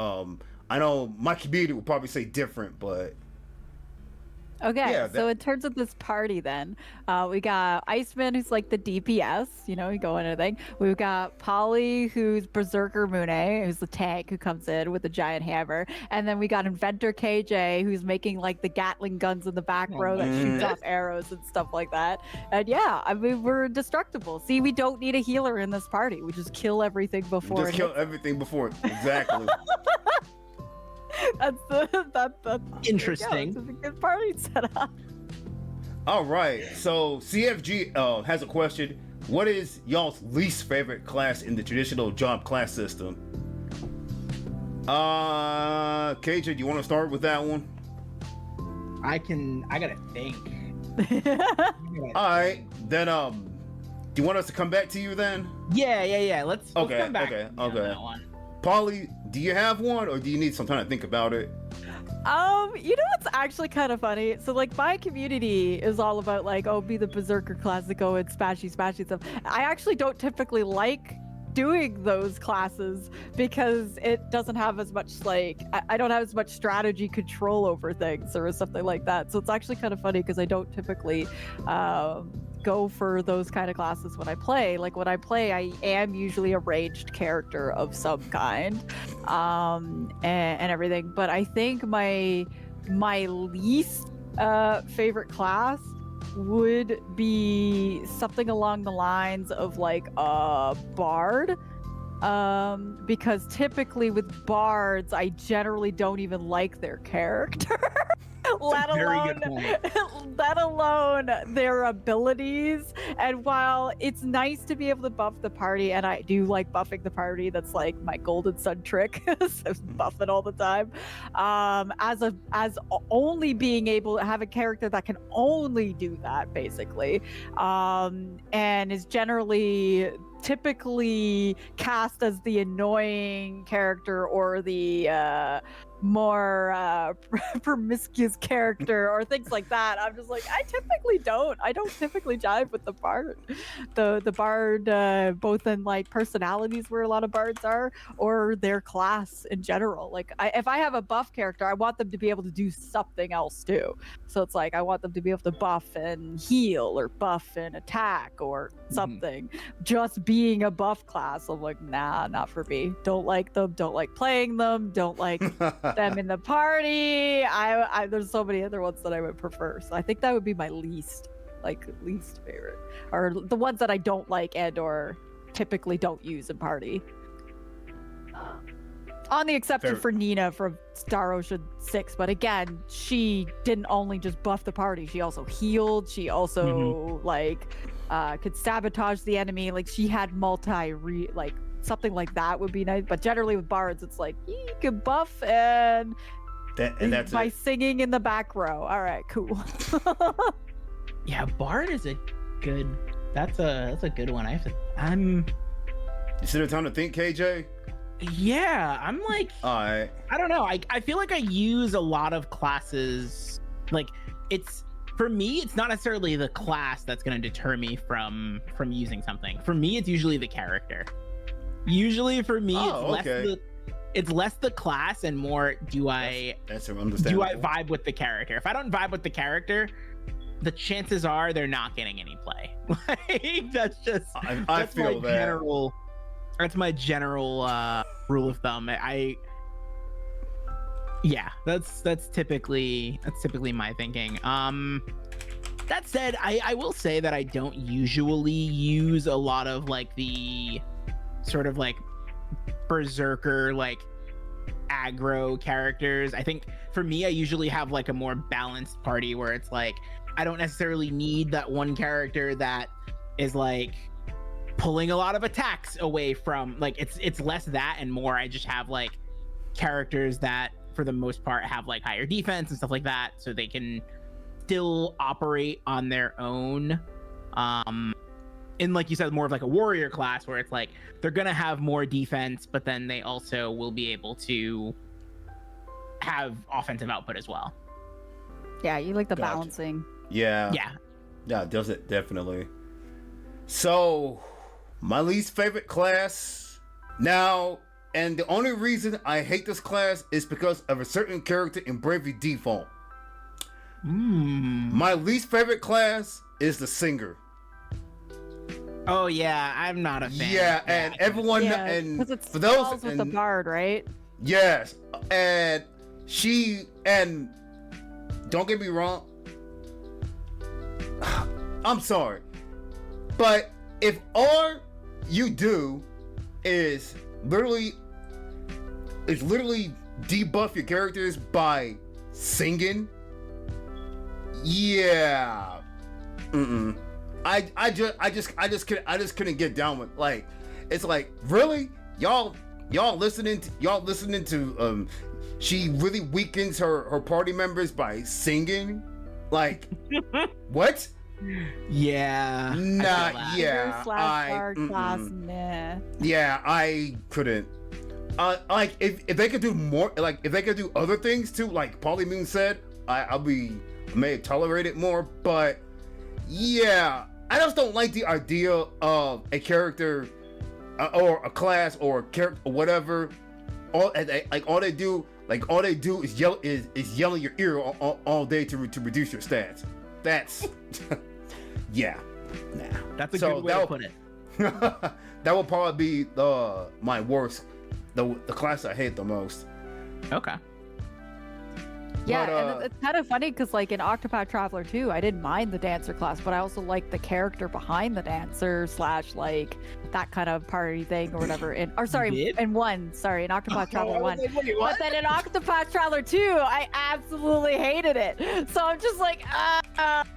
community will probably say different, but Okay, yeah, so in terms of this party, then we got Iceman, who's like the DPS, you know, you go into thing. We've got Polly, who's Berserker Mune, who's the tank who comes in with a giant hammer, and then we got Inventor KJ, who's making like the Gatling guns in the back row that shoots off arrows and stuff like that. And yeah, I mean, we're destructible. See, we don't need a healer in this party. We just kill everything before. Just kill everything before. Exactly. that's Interesting. It's a good party setup. All right, so CFG has a question. What is y'all's least favorite class in the traditional job class system? KJ, do you want to start with that one? I gotta think. All right, then do you want us to come back to you then? Yeah. Let's come back okay. on that one. Polly, do you have one, or do you need some time to think about it? You know what's actually kind of funny? So like my community is all about like, oh, be the berserker class that go and spashy stuff. I actually don't typically like doing those classes because it doesn't have as much like I don't have as much strategy control over things or something like that. So it's actually kind of funny because I don't typically go for those kind of classes when I play. Like when I play, I am usually a ranged character of some kind, and everything. But I think my least favorite class would be something along the lines of like a bard. Because typically with bards, I generally don't even like their character. let alone their abilities. And while it's nice to be able to buff the party, and I do like buffing the party, that's like my golden sun trick, so buff it all the time. As only being able to have a character that can only do that, basically, and is generally typically cast as the annoying character or the more promiscuous character or things like that. I'm just like, I don't typically jive with the bard. The bard, both in like personalities where a lot of bards are, or their class in general. Like if I have a buff character, I want them to be able to do something else too. So it's like I want them to be able to buff and heal or buff and attack or something. Just being a buff class, I'm like, nah, not for me. Don't like them, don't like playing them, don't like them in the party. I there's so many other ones that I would prefer. So I think that would be my least favorite, or the ones that I don't like and or typically don't use in party. On the exception for Nina from Star Ocean 6, but again, she didn't only just buff the party, she also healed, she also could sabotage the enemy. Like she had something like that would be nice. But generally with bards, it's like you can buff and that's by singing in the back row. All right, cool. Yeah, bard is a good one. You sit there time to think, KJ? Yeah, I'm like, all right. I don't know. I feel like I use a lot of classes. Like for me, it's not necessarily the class that's going to deter me from using something. For me, it's usually the character. Usually for me, it's less the class and more do I vibe with the character. If I don't vibe with the character, the chances are they're not getting any play. Like that's my general rule of thumb. That's typically my thinking. That said, I will say that I don't usually use a lot of like the sort of like berserker like aggro characters. I think for me, I usually have like a more balanced party where it's like I don't necessarily need that one character that is like pulling a lot of attacks away from, like it's less that and more I just have like characters that for the most part have like higher defense and stuff like that, so they can still operate on their own. And like you said, more of like a warrior class where it's like they're gonna have more defense, but then they also will be able to have offensive output as well. Yeah, you like the balancing. Yeah, does it definitely. So, my least favorite class now, and the only reason I hate this class is because of a certain character in Bravely Default. My least favorite class is the singer. Oh yeah, I'm not a fan. Yeah, and everyone, and because it's for those, falls with the bard, right? yes, and she, and don't get me wrong, I'm sorry, but if all you do is literally debuff your characters by singing, yeah, I just couldn't get down with, like, it's like, really, y'all listening to she really weakens her party members by singing, like, what? Yeah. Nah, yeah, yeah, I couldn't. Like, if they could do more, like, if they could do other things too, like Polymune said, I may tolerate it more, but yeah, I just don't like the idea of a character or a class or a character or whatever. All they do is yell in your ear all day to reduce your stats. That's yeah, nah. That's a good way to put it. That will probably be my worst, the class I hate the most. Okay. Yeah, But, and it's kind of funny because, like, in Octopath Traveler 2, I didn't mind the dancer class, but I also liked the character behind the dancer / like that kind of party thing or whatever. In Octopath Traveler 1. But then in Octopath Traveler 2, I absolutely hated it. So I'm just like,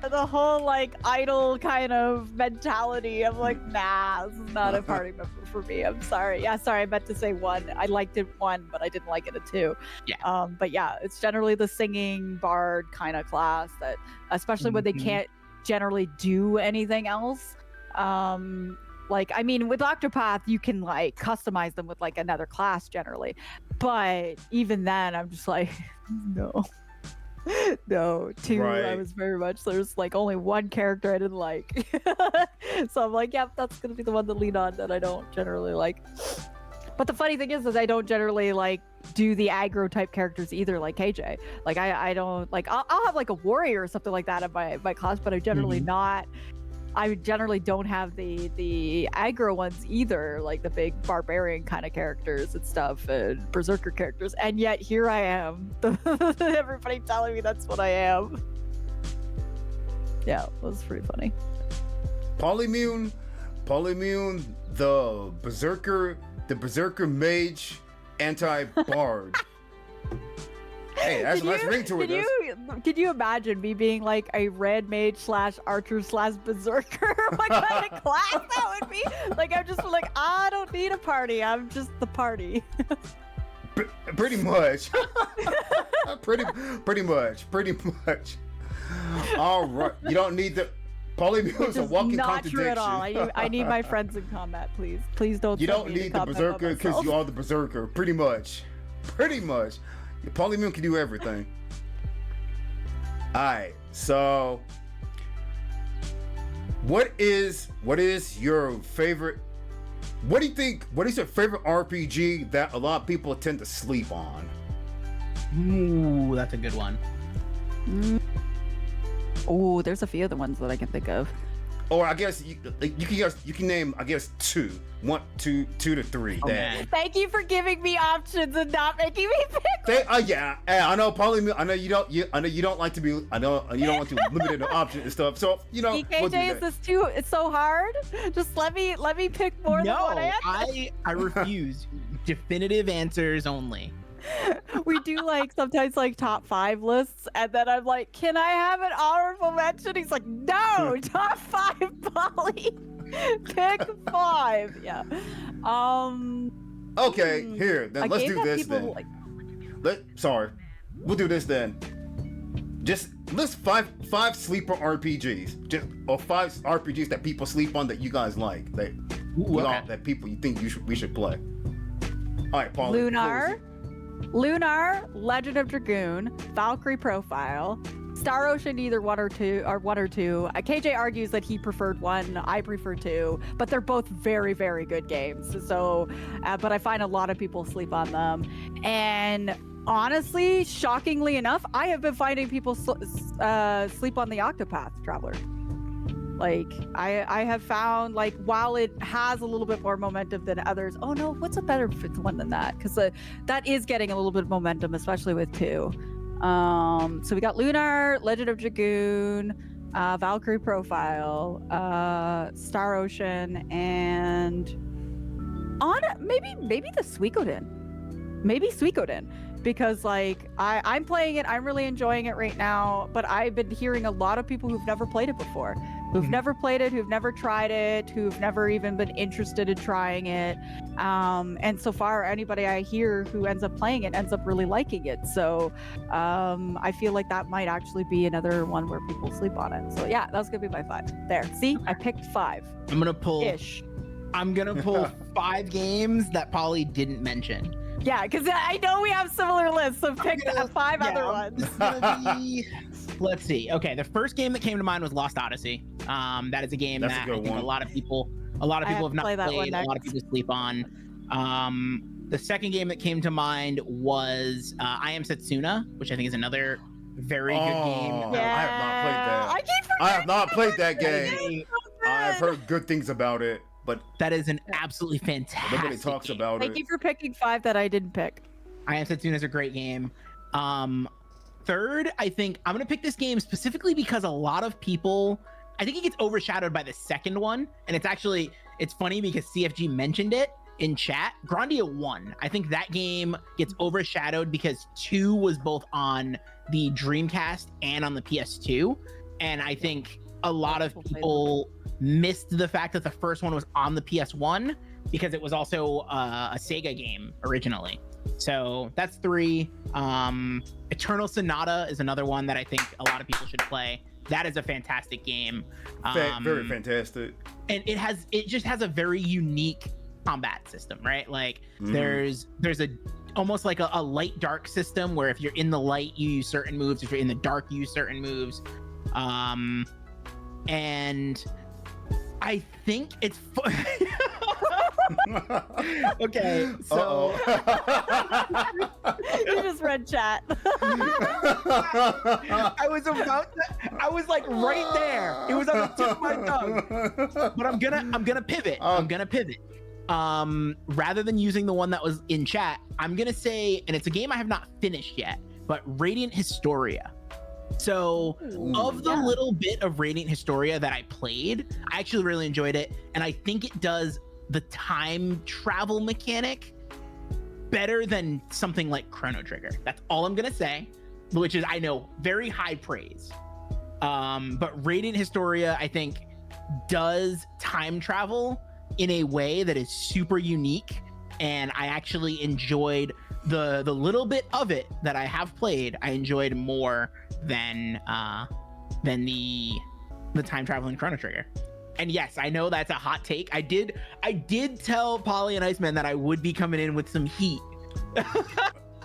the whole like idol kind of mentality. I'm like, nah, this is not a party member for me. I'm sorry. Yeah, sorry, I meant to say 1. I liked it 1, but I didn't like it at 2. Yeah. But yeah, it's generally the singing bard kind of class that, especially when they can't generally do anything else. Like, I mean, with Octopath, you can like customize them with like another class generally, but even then, I'm just like, no. 2, Right. I was very much, there's like only one character I didn't like. So I'm like, yep, that's gonna be the one to lean on that I don't generally like. But the funny thing is I don't generally like do the aggro type characters either, like KJ. Like I don't like, I'll have like a warrior or something like that in my class, but I'm generally not. I generally don't have the aggro ones either, like the big barbarian kind of characters and stuff, and berserker characters. And yet here I am, everybody telling me that's what I am. Yeah, it was pretty funny. Polymune, the berserker mage anti-bard. Hey, that's a nice ring to it. Can you imagine me being like a red mage / archer / berserker? What kind of class that would be? Like, I'm just like, I don't need a party. I'm just the party. Pretty much. pretty much. All right. You don't need the Polymune is a walking not contradiction. true at all. I need my friends in combat, please. Please don't. You send don't me to need the combat by berserker because myself. you are the berserker. Pretty much. The Polymune can do everything. Alright, so what is your favorite, what is your favorite RPG that a lot of people tend to sleep on? Ooh, that's a good one. Oh, there's a few other ones that I can think of. Or I guess you can name, I guess, 2 to 3. Okay. Thank you for giving me options and not making me pick. Yeah, I know Polymune. I know you don't like to be. I know you don't want to limit the options and stuff. So EKJ, we'll do is that. this too? It's so hard. Just let me pick more than one answer. I refuse. Definitive answers only. We do like sometimes like top 5 lists, and then I'm like, can I have an honorable mention? He's like, no, top 5, Polly. Pick 5. Yeah. Okay, here. Then a let's game do that this people then. like- We'll do this then. Just list 5 sleeper RPGs. Just or 5 RPGs that people sleep on that you guys like. That people you think we should play. All right, Paul. Lunar, Legend of Dragoon, Valkyrie Profile, Star Ocean either one or two. KJ argues that he preferred one. I prefer two, but they're both very, very good games. So, but I find a lot of people sleep on them, and honestly, shockingly enough, I have been finding people sleep on the Octopath Traveler. Like, I have found, like, while it has a little bit more momentum than others, oh no, what's a better one than that? Because that is getting a little bit of momentum, especially with 2. So we got Lunar, Legend of Dragoon, Valkyrie Profile, Star Ocean, and maybe the Suikoden. Maybe Suikoden. Because, like, I'm playing it, I'm really enjoying it right now, but I've been hearing a lot of people who've never played it before, who've never played it, who've never tried it, who've never even been interested in trying it. And so far, anybody I hear who ends up playing it ends up really liking it. So I feel like that might actually be another one where people sleep on it. So yeah, that's gonna be my 5. There, see, I picked 5. I'm gonna pull Ish. 5 games that Polly didn't mention. Yeah, because I know we have similar lists, so pick 5 other ones. Let's see. Okay, the first game that came to mind was Lost Odyssey. That is a game that I think a lot of people have not played. A lot of people sleep on. The second game that came to mind was I Am Setsuna, which I think is another very good game. Yeah. I have not played that game. I've heard good things about it, but that is an absolutely fantastic nobody talks game. about it. Thank you for picking 5 that I didn't pick. I Am Setsuna is a great game. Third, I think I'm gonna pick this game specifically because a lot of people, I think it gets overshadowed by the second one, and it's funny because CFG mentioned it in chat. Grandia 1, I think that game gets overshadowed because 2 was both on the Dreamcast and on the PS2, and I think a lot of people missed the fact that the first one was on the PS1 because it was also a Sega game originally. So that's 3. Eternal Sonata is another one that I think a lot of people should play. That is a fantastic game. Very fantastic. And it just has a very unique combat system, right? Like there's a almost like a light dark system where if you're in the light you use certain moves, if you're in the dark you use certain moves. And I think it's okay, so You just read chat. I was like right there. It was on the tip of my tongue. But I'm gonna pivot. Rather than using the one that was in chat, I'm gonna say, and it's a game I have not finished yet, but Radiant Historia. So of the little bit of Radiant Historia that I played, I actually really enjoyed it, and I think it does the time travel mechanic better than something like Chrono Trigger. That's all I'm gonna say, which is, I know, very high praise. But Radiant Historia, I think, does time travel in a way that is super unique, and I actually enjoyed the little bit of it that I have played. I enjoyed more than the time traveling Chrono Trigger. And yes, I know that's a hot take. I did tell Polly and Iceman that I would be coming in with some heat.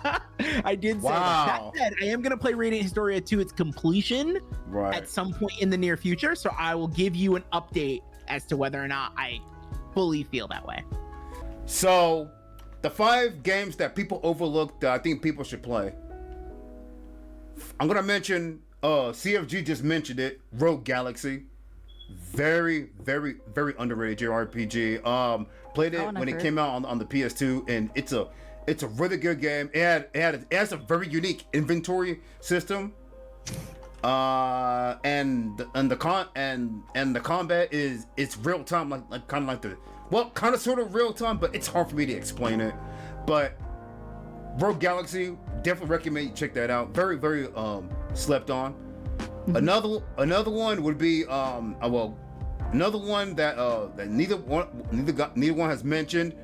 I did say that. That said, I am going to play Radiant Historia to its completion at some point in the near future, so I will give you an update as to whether or not I fully feel that way. So, the 5 games that people overlooked that I think people should play. I'm going to mention, CFG just mentioned it, Rogue Galaxy. Very, very, very underrated JRPG. Played it when it came out on the PS2, and it's a really good game. It has a very unique inventory system. And the combat it's real time, like kind of sort of real time, but it's hard for me to explain it. But Rogue Galaxy, definitely recommend you check that out. Very, very slept on. Another one would be another one that neither one has mentioned,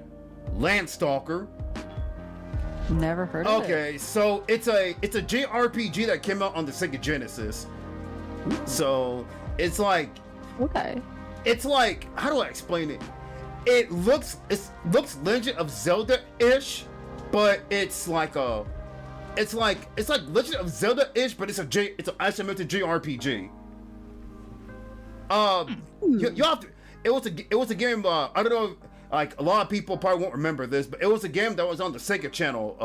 Landstalker. Never heard of it. Okay, so it's a JRPG that came out on the Sega Genesis. So it's like, it's like, how do I explain it? It looks Legend of Zelda-ish, but it's like it's like Legend of Zelda-ish, but it's an isometric JRPG. You have to. It was a game. I don't know. Like a lot of people probably won't remember this, but it was a game that was on the Sega channel.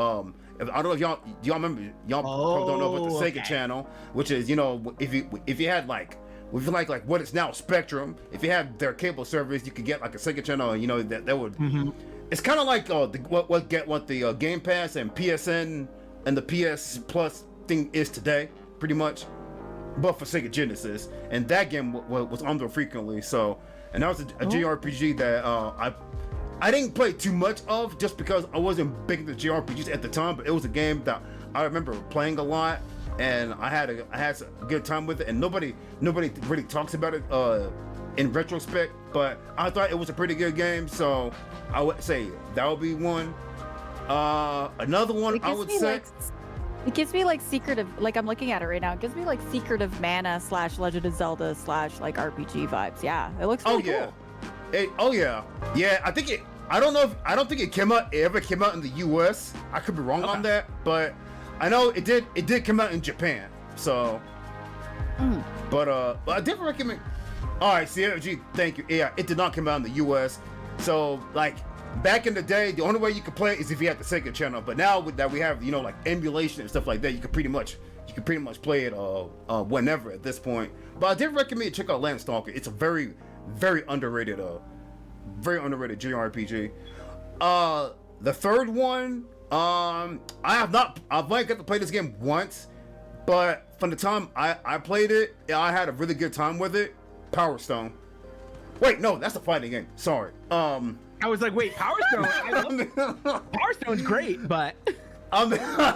I don't know if y'all remember. Y'all probably don't know about the Sega channel, which is, you know, if you had like what is now Spectrum, if you had their cable service, you could get like a Sega channel, and you know that would. It's kind of like what the Game Pass and PSN and the PS Plus thing is today, pretty much, but for Sega Genesis. And that game was on there frequently. So, and that was a JRPG that I didn't play too much of, just because I wasn't big into JRPGs at the time. But it was a game that I remember playing a lot, and I had a good time with it. And nobody really talks about it in retrospect, but I thought it was a pretty good game. So I would say that would be one. Another one I would say. It gives me like Secret of, like, I'm looking at it right now. It gives me like Secret of Mana / Legend of Zelda / like RPG vibes. Yeah, it looks really cool. Yeah. I don't think it ever came out in the U.S. I could be wrong on that, but I know it did come out in Japan. So, but I did recommend. All right, CFG, thank you. Yeah, it did not come out in the U.S. So, like, back in the day, the only way you could play it is if you had the Sega channel. But now that we have, you know, like emulation and stuff like that, you can pretty much play it whenever at this point. But I did recommend you check out Landstalker. It's a very, very underrated JRPG. The third one, I've only got to play this game once, but from the time I played it, I had a really good time with it. Power Stone. Wait, no, that's a fighting game. Sorry. I was like, wait, Power Stone? Power Stone's great, but...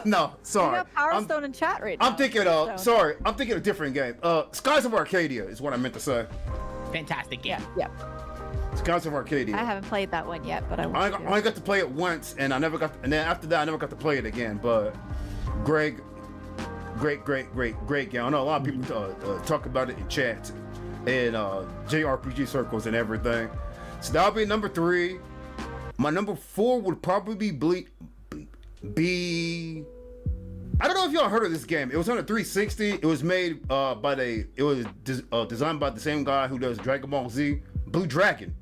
no, sorry. We got Power Stone in chat right now. I'm thinking a different game. Skies of Arcadia is what I meant to say. Fantastic game. Yeah. Skies of Arcadia. I haven't played that one yet, but I want to. I only got to play it once, and then after that, I never got to play it again. But great game. I know a lot of people talk about it in chat and JRPG circles and everything. So that'll be number 3. My number 4 would probably be. I don't know if y'all heard of this game. It was on a 360. It was made designed by the same guy who does Dragon Ball Z. Blue Dragon.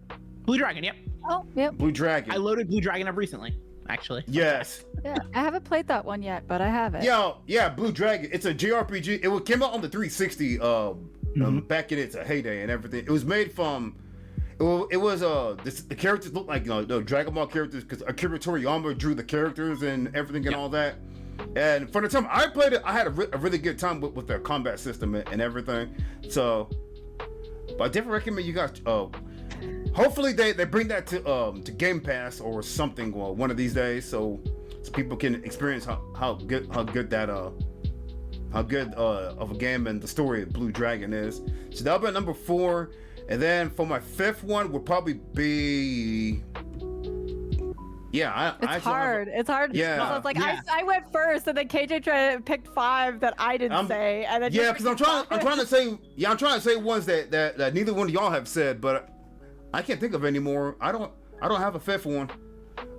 Yep. Oh, yep. Blue Dragon. I loaded Blue Dragon up recently, actually. Yes. Yeah, I haven't played that one yet, but I have it. Yeah, Blue Dragon. It's a JRPG. It came out on the 360 back in its heyday and everything. It was made from. The characters look like, you know, the Dragon Ball characters, because Akira Toriyama drew the characters and everything and all that. And for the time I played it, I had a really good time with their combat system and everything. So, but I definitely recommend you guys. Hopefully they bring that to Game Pass or something one of these days, so people can experience how good of a game and the story of Blue Dragon is. So that'll be number 4. And then for my 5th one would probably be. Yeah, it's hard. It's hard. Yeah, so it's like I went first, and then KJ picked 5 that I didn't say, and then because I'm trying to say ones that neither one of y'all have said, but I can't think of any more. I don't have a 5th one.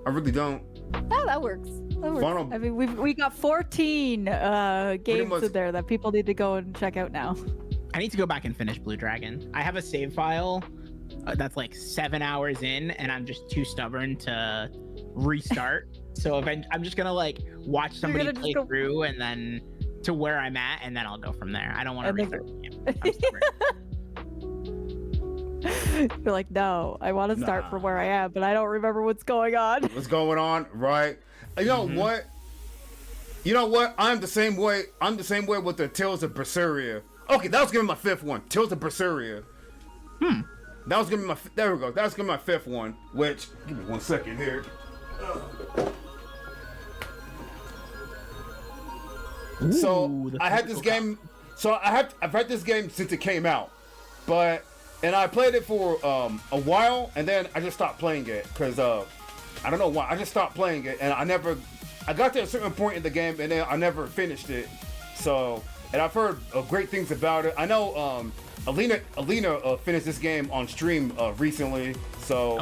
I really don't. Oh, that works. I mean, we got 14 games in there that people need to go and check out now. I need to go back and finish Blue Dragon. I have a save file that's like 7 hours in, and I'm just too stubborn to restart. So I'm just gonna like watch somebody play through, and then to where I'm at, and then I'll go from there. I don't want to restart the game. You're like, no, I want to start from where I am, but I don't remember what's going on. What's going on, right? You know what? I'm the same way with the Tales of Berseria. Okay, that was gonna be my 5th one. Tales of Berseria. That was gonna be there we go. That was gonna be my 5th one, which, give me 1 second here. So I had this game. So I've had this game since it came out, and I played it for a while, and then I just stopped playing it because I don't know why. I just stopped playing it, and I got to a certain point in the game, and then I never finished it. So, and I've heard great things about it. I know Alina finished this game on stream recently. So,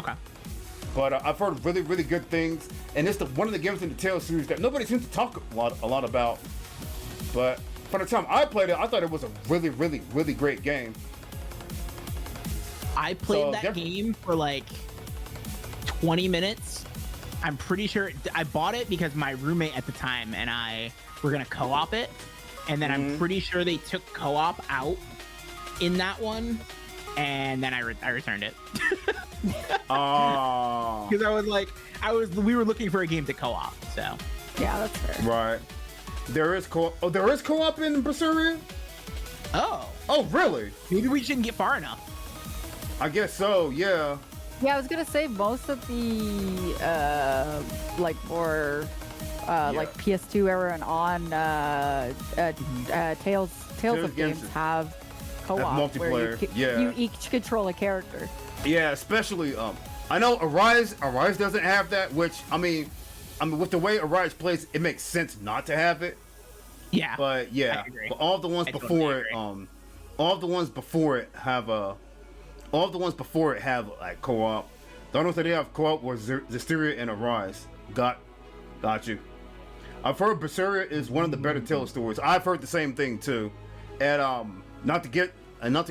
But I've heard really, really good things, and it's one of the games in the Tales series that nobody seems to talk a lot about. But by the time I played it, I thought it was a really, really, really great game. I played that game for like 20 minutes. I'm pretty sure I bought it because my roommate at the time and I were gonna co-op it, and then I'm pretty sure they took co-op out in that one, and then I returned it. Oh. Because we were looking for a game to co-op, so. Yeah, that's fair. Right. There is co-op. Oh, there is co-op in Berseria? Oh. Oh, really? Maybe we shouldn't get far enough. I guess so, yeah. Yeah, I was gonna say most of the like more like PS2 era and on Tales of games have co-op where you each control a character. Yeah, especially I know Arise doesn't have that, which I mean with the way Arise plays, it makes sense not to have it. Yeah. But yeah, but all the ones before it have like co-op. The only ones that they have co-op was Zestiria and Arise. Got you. I've heard Berseria is one of the better Tales stories. I've heard the same thing too. And not to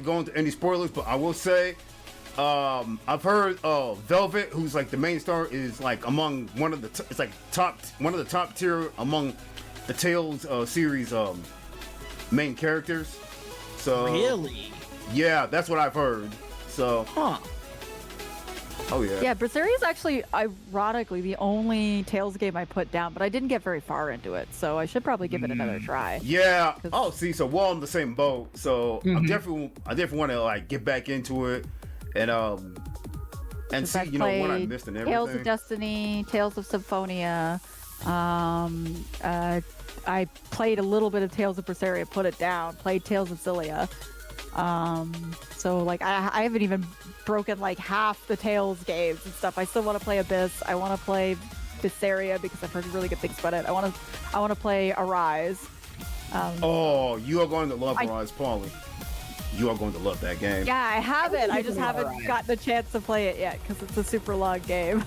go into any spoilers, but I will say I've heard Velvet, who's like the main star, is like among one of the top tier among the Tales series main characters. So really, yeah, that's what I've heard. So, oh yeah. Yeah, Berseria is actually ironically the only Tales game I put down, but I didn't get very far into it, so I should probably give it another try. Yeah. Oh, see, so we're all in the same boat. So I definitely want to like get back into it and see, I've what I missed and everything. Tales of Destiny, Tales of Symphonia. I played a little bit of Tales of Berseria, put it down. Played Tales of Xillia. So like I haven't even broken like half the Tales games and stuff. I still want to play Abyss. I want to play Berseria because I've heard really good things about it. I want to play Arise. You are going to love Arise, Paulie. You are going to love that game. Yeah, I have it. I just haven't gotten the chance to play it yet because it's a super long game.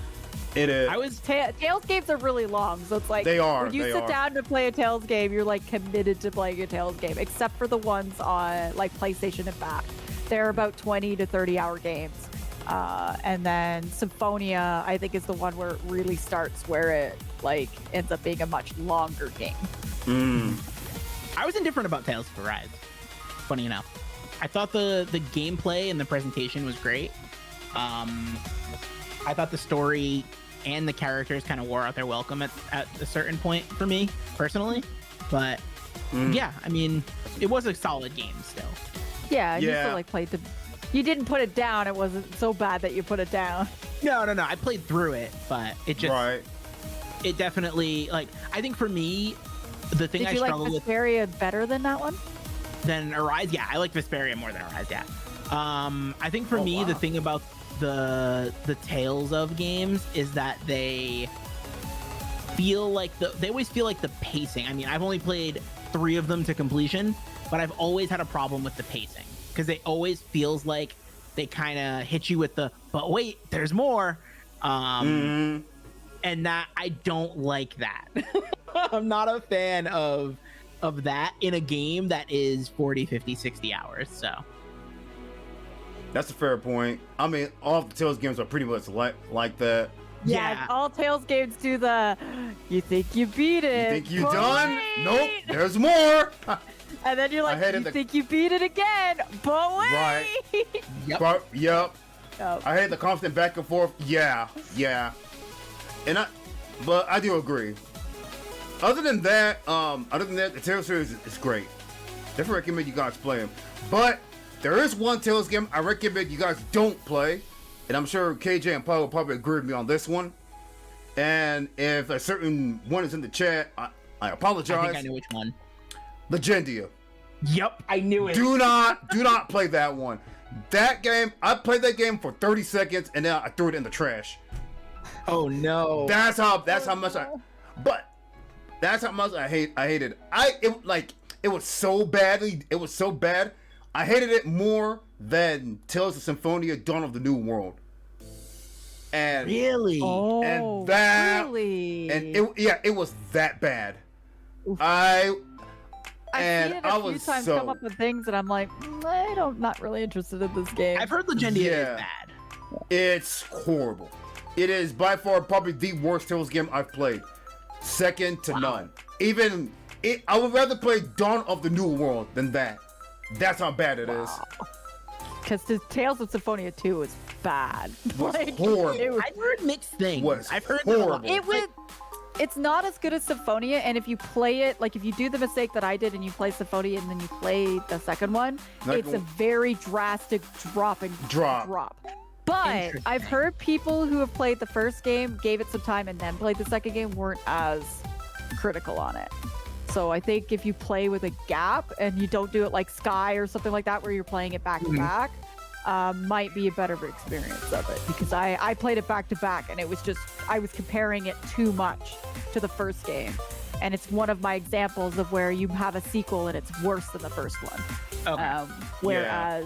It is. Tales games are really long, so it's like they are. When you sit down to play a Tales game, you're like committed to playing a Tales game, except for the ones on like PlayStation and back. They're about 20 to 30 hour games. And then Symphonia, I think, is the one where it really starts, where it like ends up being a much longer game. I was indifferent about Tales of Arise. Funny enough, I thought the gameplay and the presentation was great. I thought the story and the characters kind of wore out their welcome at a certain point for me personally, but yeah, I mean, it was a solid game still. Yeah, you still like played you didn't put it down. It wasn't so bad that you put it down. No, I played through it, but it just it definitely, like, I think for me, the thing I struggled with. Did you like Vesperia better than that one? Than Arise? Yeah, I like Vesperia more than Arise. Yeah. I think for me, the thing about the Tales of games is that they feel like they always feel like the pacing. I mean, I've only played 3 of them to completion, but I've always had a problem with the pacing because it always feels like they kind of hit you with the "but wait, there's more," and that I don't like that. I'm not a fan of that in a game that is 40, 50, 60 hours. So. That's a fair point. I mean, all the Tales games are pretty much like that. Yeah, all Tales games do the, you think you beat it. You think you done? Nope, there's more. And then you're like, think you beat it again, but wait. Right. Yep. I hate the constant back and forth. Yeah. But I do agree. Other than that, the Tales series is great. Definitely recommend you guys play them. But there is one Tales game I recommend you guys don't play, and I'm sure KJ and Paul will probably agree with me on this one. And if a certain one is in the chat, I apologize. I think I know which one. Legendia. Yep, I knew it. Do not play that one. That game, I played that game for 30 seconds and then I threw it in the trash. Oh no. That's how much I hated it. It was so bad. I hated it more than Tales of Symphonia Dawn of the New World. And Really? Oh, that- really? and it was that bad. Oof. I I've seen it a few was times so come up with things, and I'm like, not really interested in this game. I've heard Legendia Yeah. is bad. it's horrible. It is by far probably the worst Tales game I've played, second to none. Even I would rather play Dawn of the New World than that. That's how bad it is. Because the Tales of Symphonia 2 was bad. Was horrible. It was, I've heard mixed things. Was I've heard that a lot. horrible. it was. It's not as good as Symphonia, and if you play it, like if you do the mistake that I did and you play Symphonia and then you play the second one, it's a very drastic drop. But I've heard people who have played the first game, gave it some time, and then played the second game weren't as critical on it. So I think if you play with a gap and you don't do it like Sky or something like that, where you're playing it back to back, might be a better experience of it. Because I played it back to back, and it was just, I was comparing it too much to the first game. And it's one of my examples of where you have a sequel and it's worse than the first one. Okay. Whereas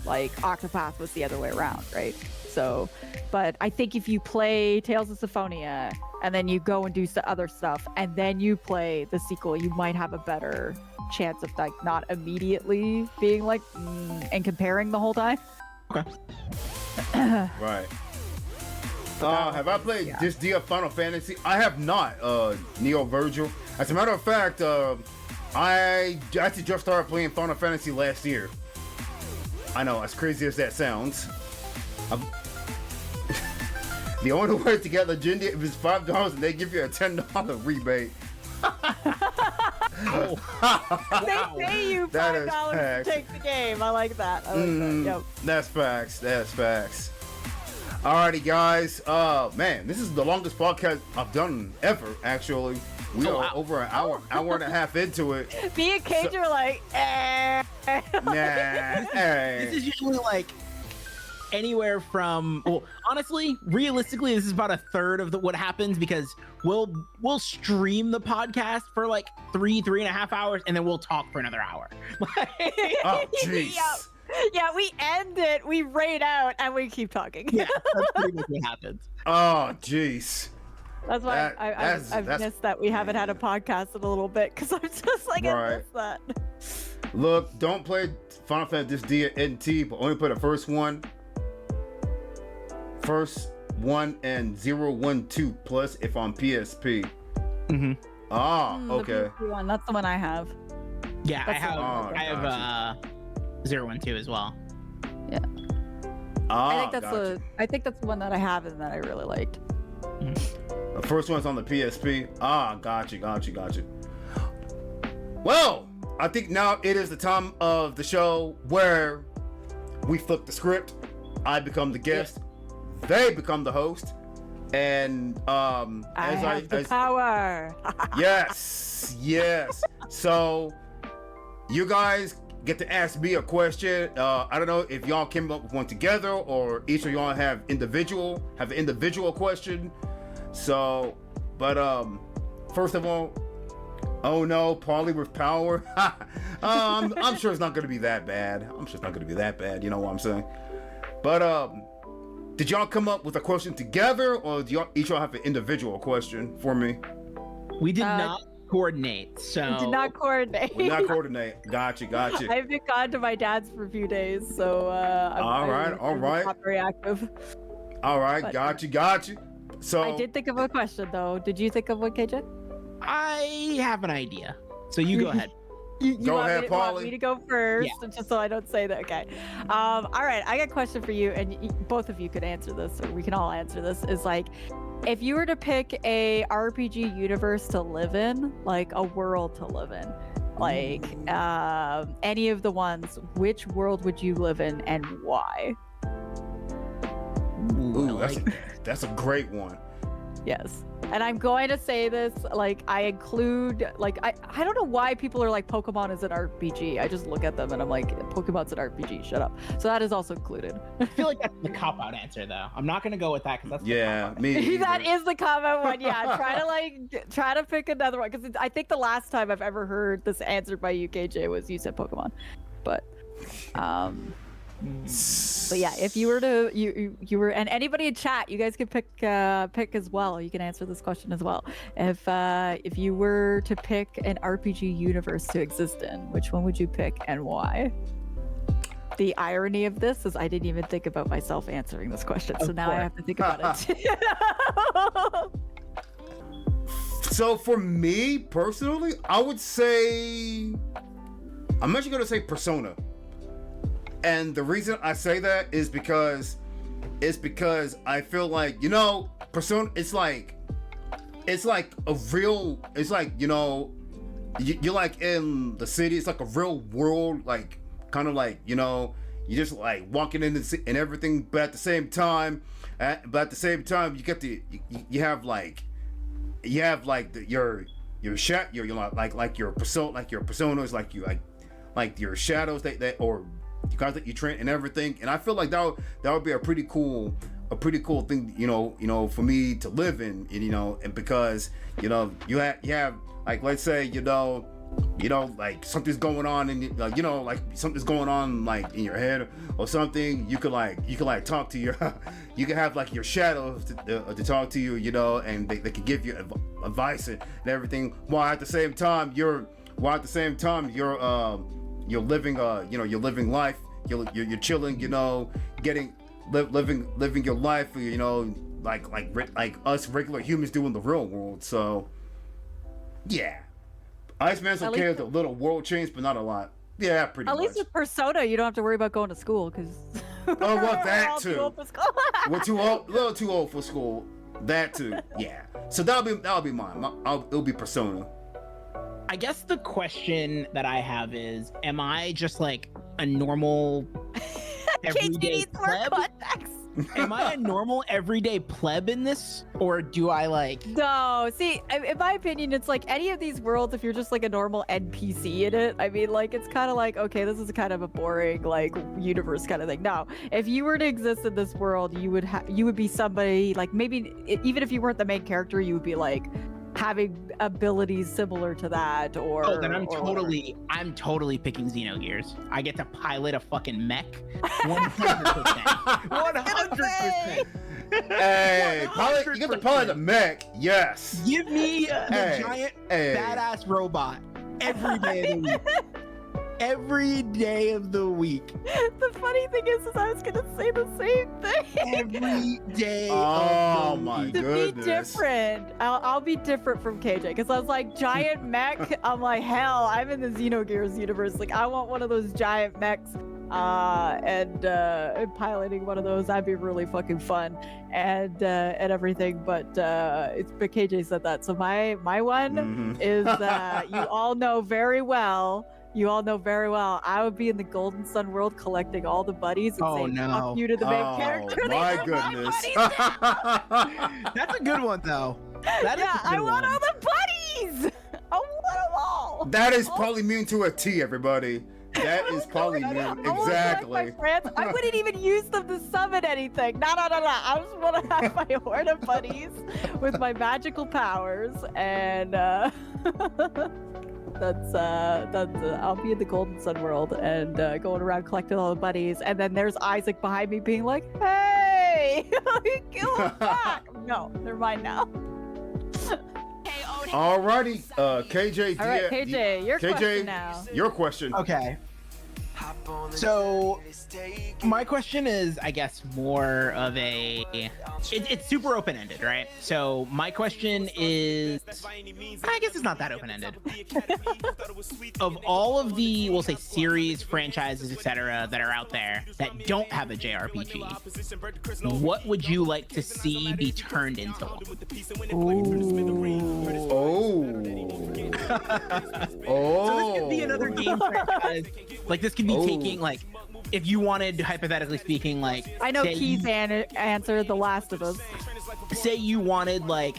like Octopath was the other way around, right? So, but I think if you play Tales of Symphonia and then you go and do some other stuff and then you play the sequel, you might have a better chance of like not immediately being like and comparing the whole time. Okay. Right. Have I played this Dia Final Fantasy? I have not, Neo Virgil. As a matter of fact, I actually just started playing Final Fantasy last year. I know, as crazy as that sounds. The only way to get Legendia is $5 and they give you a $10 rebate. They pay you That is $5 to facts. take the game. I like that. I like that. Yep. That's facts. That's facts. Alrighty, guys. Man, this is the longest podcast I've done ever. Actually, we are over an hour and a half into it. Me and Cage are like, Nah. This is usually like anywhere from, well, honestly, realistically, this is about a third of what happens, because we'll stream the podcast for like 3.5 hours, and then we'll talk for another hour. Oh, jeez. Yeah, we end it, we raid out, and we keep talking. Yeah, that's pretty much what happens. Oh, jeez. That's why That's- I've missed that we haven't had a podcast in a little bit, because I'm just like, I Right. missed that. Look, don't play Final Fantasy Dia NT, but only play the first one. First one and 012 plus if on PSP. Mm-hmm. Ah, The okay. PSP one, that's the one I have. Yeah, That's the one. I have gotcha. 012 as well. Ah, I think that's gotcha. I think that's the one that I have and that I really liked. The first one's on the PSP. Ah, gotcha. Well, I think now it is the time of the show where we flip the script. I become the guest. They become the host. And I have the power. yes. So you guys get to ask me a question. I don't know if y'all came up with one together or each of y'all have an individual question. So, but first of all, oh no, Paulie with power. I'm sure it's not gonna be that bad. You know what I'm saying? But did y'all come up with a question together, or do y'all each have an individual question for me? We did not coordinate, so We did not coordinate. We not coordinate. Gotcha. I've been gone to my dad's for a few days, so All right. Not very active. All right, But- gotcha. So I did think of a question though. Did you think of one, KJ? I have an idea. So you go ahead. You Go want ahead, me to, want Paulie. me to go first, just so I don't say that. Okay. All right. I got a question for you, and both of you could answer this, or we can all answer this. Is like, if you were to pick a RPG universe to live in, like a world to live in, like any of the ones, which world would you live in and why? ooh, that's a great one. Yes. And I'm going to say this, like, I include, like, I don't know why people are like, Pokemon is an RPG. I just look at them and I'm like, Pokemon's an RPG, shut up. So that is also included. I feel like that's the cop-out answer, though. I'm not gonna go with that because that's the cop-out. Me. That either. is the common one, yeah. Try to pick another one, because I think the last time I've ever heard this answered by you, KJ, was you said Pokemon. But, But yeah, if you were to you were, and anybody in chat, you guys could pick as well. You can answer this question as well. If you were to pick an RPG universe to exist in, which one would you pick and why? The irony of this is I didn't even think about myself answering this question, so now I have to think about it. So for me personally, I would say I'm actually gonna say Persona. And the reason I say that is because I feel like, you know, Persona, it's like a real, it's like, you know, you're like in the city, it's like a real world, like kind of like, you know, you're just like walking in and everything, but at the same time you get you have like your persona is like your shadows that or you guys that you train and everything, and I feel like that would be a pretty cool thing, you know, for me to live in, and, you know, and because, you know, you have like, let's say, you know, like something's going on and you know, like something's going on like in your head or something, you could like talk to your you can have like your shadows to talk to you, you know, and they can give you advice and everything, while at the same time you're living you know, you're living life, you're chilling, you know, living your life, you know, like us regular humans do in the real world. So yeah, Iceman's okay with a little world change, but not a lot. Yeah, pretty much. At least with Persona, you don't have to worry about going to school, because oh, well, that too. We're a little too old for school. That too. Yeah. So that'll be mine. It'll be Persona. I guess the question that I have is, am I just like a normal everyday pleb? Am I a normal everyday pleb in this, or do I like? No, see, in my opinion, it's like any of these worlds, if you're just like a normal NPC in it, I mean, like, it's kind of like, okay, this is kind of a boring like universe kind of thing. No, if you were to exist in this world, you would be somebody like, maybe even if you weren't the main character, you would be like having abilities similar to that, or then I'm totally picking Xenogears. I get to pilot a fucking mech. 100%. 100%. Hey, you get to pilot a mech. Yes. Give me a giant badass robot every day of the week. Every day of the week. The funny thing is I was gonna say the same thing. Every day. Oh my goodness. To be different, I'll be different from KJ, because I was like, giant mech. I'm like, hell, I'm in the Xenogears universe. Like, I want one of those giant mechs. And piloting one of those, that'd be really fucking fun, and everything. But KJ said that, so my one is you all know very well. I would be in the Golden Sun world collecting all the buddies and saying fuck you to the main character. My goodness. That's a good one, though. I want all the buddies. I want them all. That is Polymune to a T, everybody. That is Polymune, exactly. I wouldn't even use them to summon anything. No. I just want to have my horde of buddies with my magical powers, and that's I'll be in the Golden Sun world and going around collecting all the buddies, and then there's Isaac behind me being like, "Hey, kill him back!" No, they're mine now. Alrighty, KJ. All right, KJ, your question now. Your question. Okay. So my question is, I guess, more of it's super open-ended, right? So my question is, I guess it's not that open-ended. Of all of the, we'll say, series, franchises, etc., that are out there that don't have a JRPG, what would you like to see be turned into one? So this could be another game franchise. Like, this could be taking, like, if you wanted, hypothetically speaking, like, I know Keith answered The Last of Us. Say you wanted, like,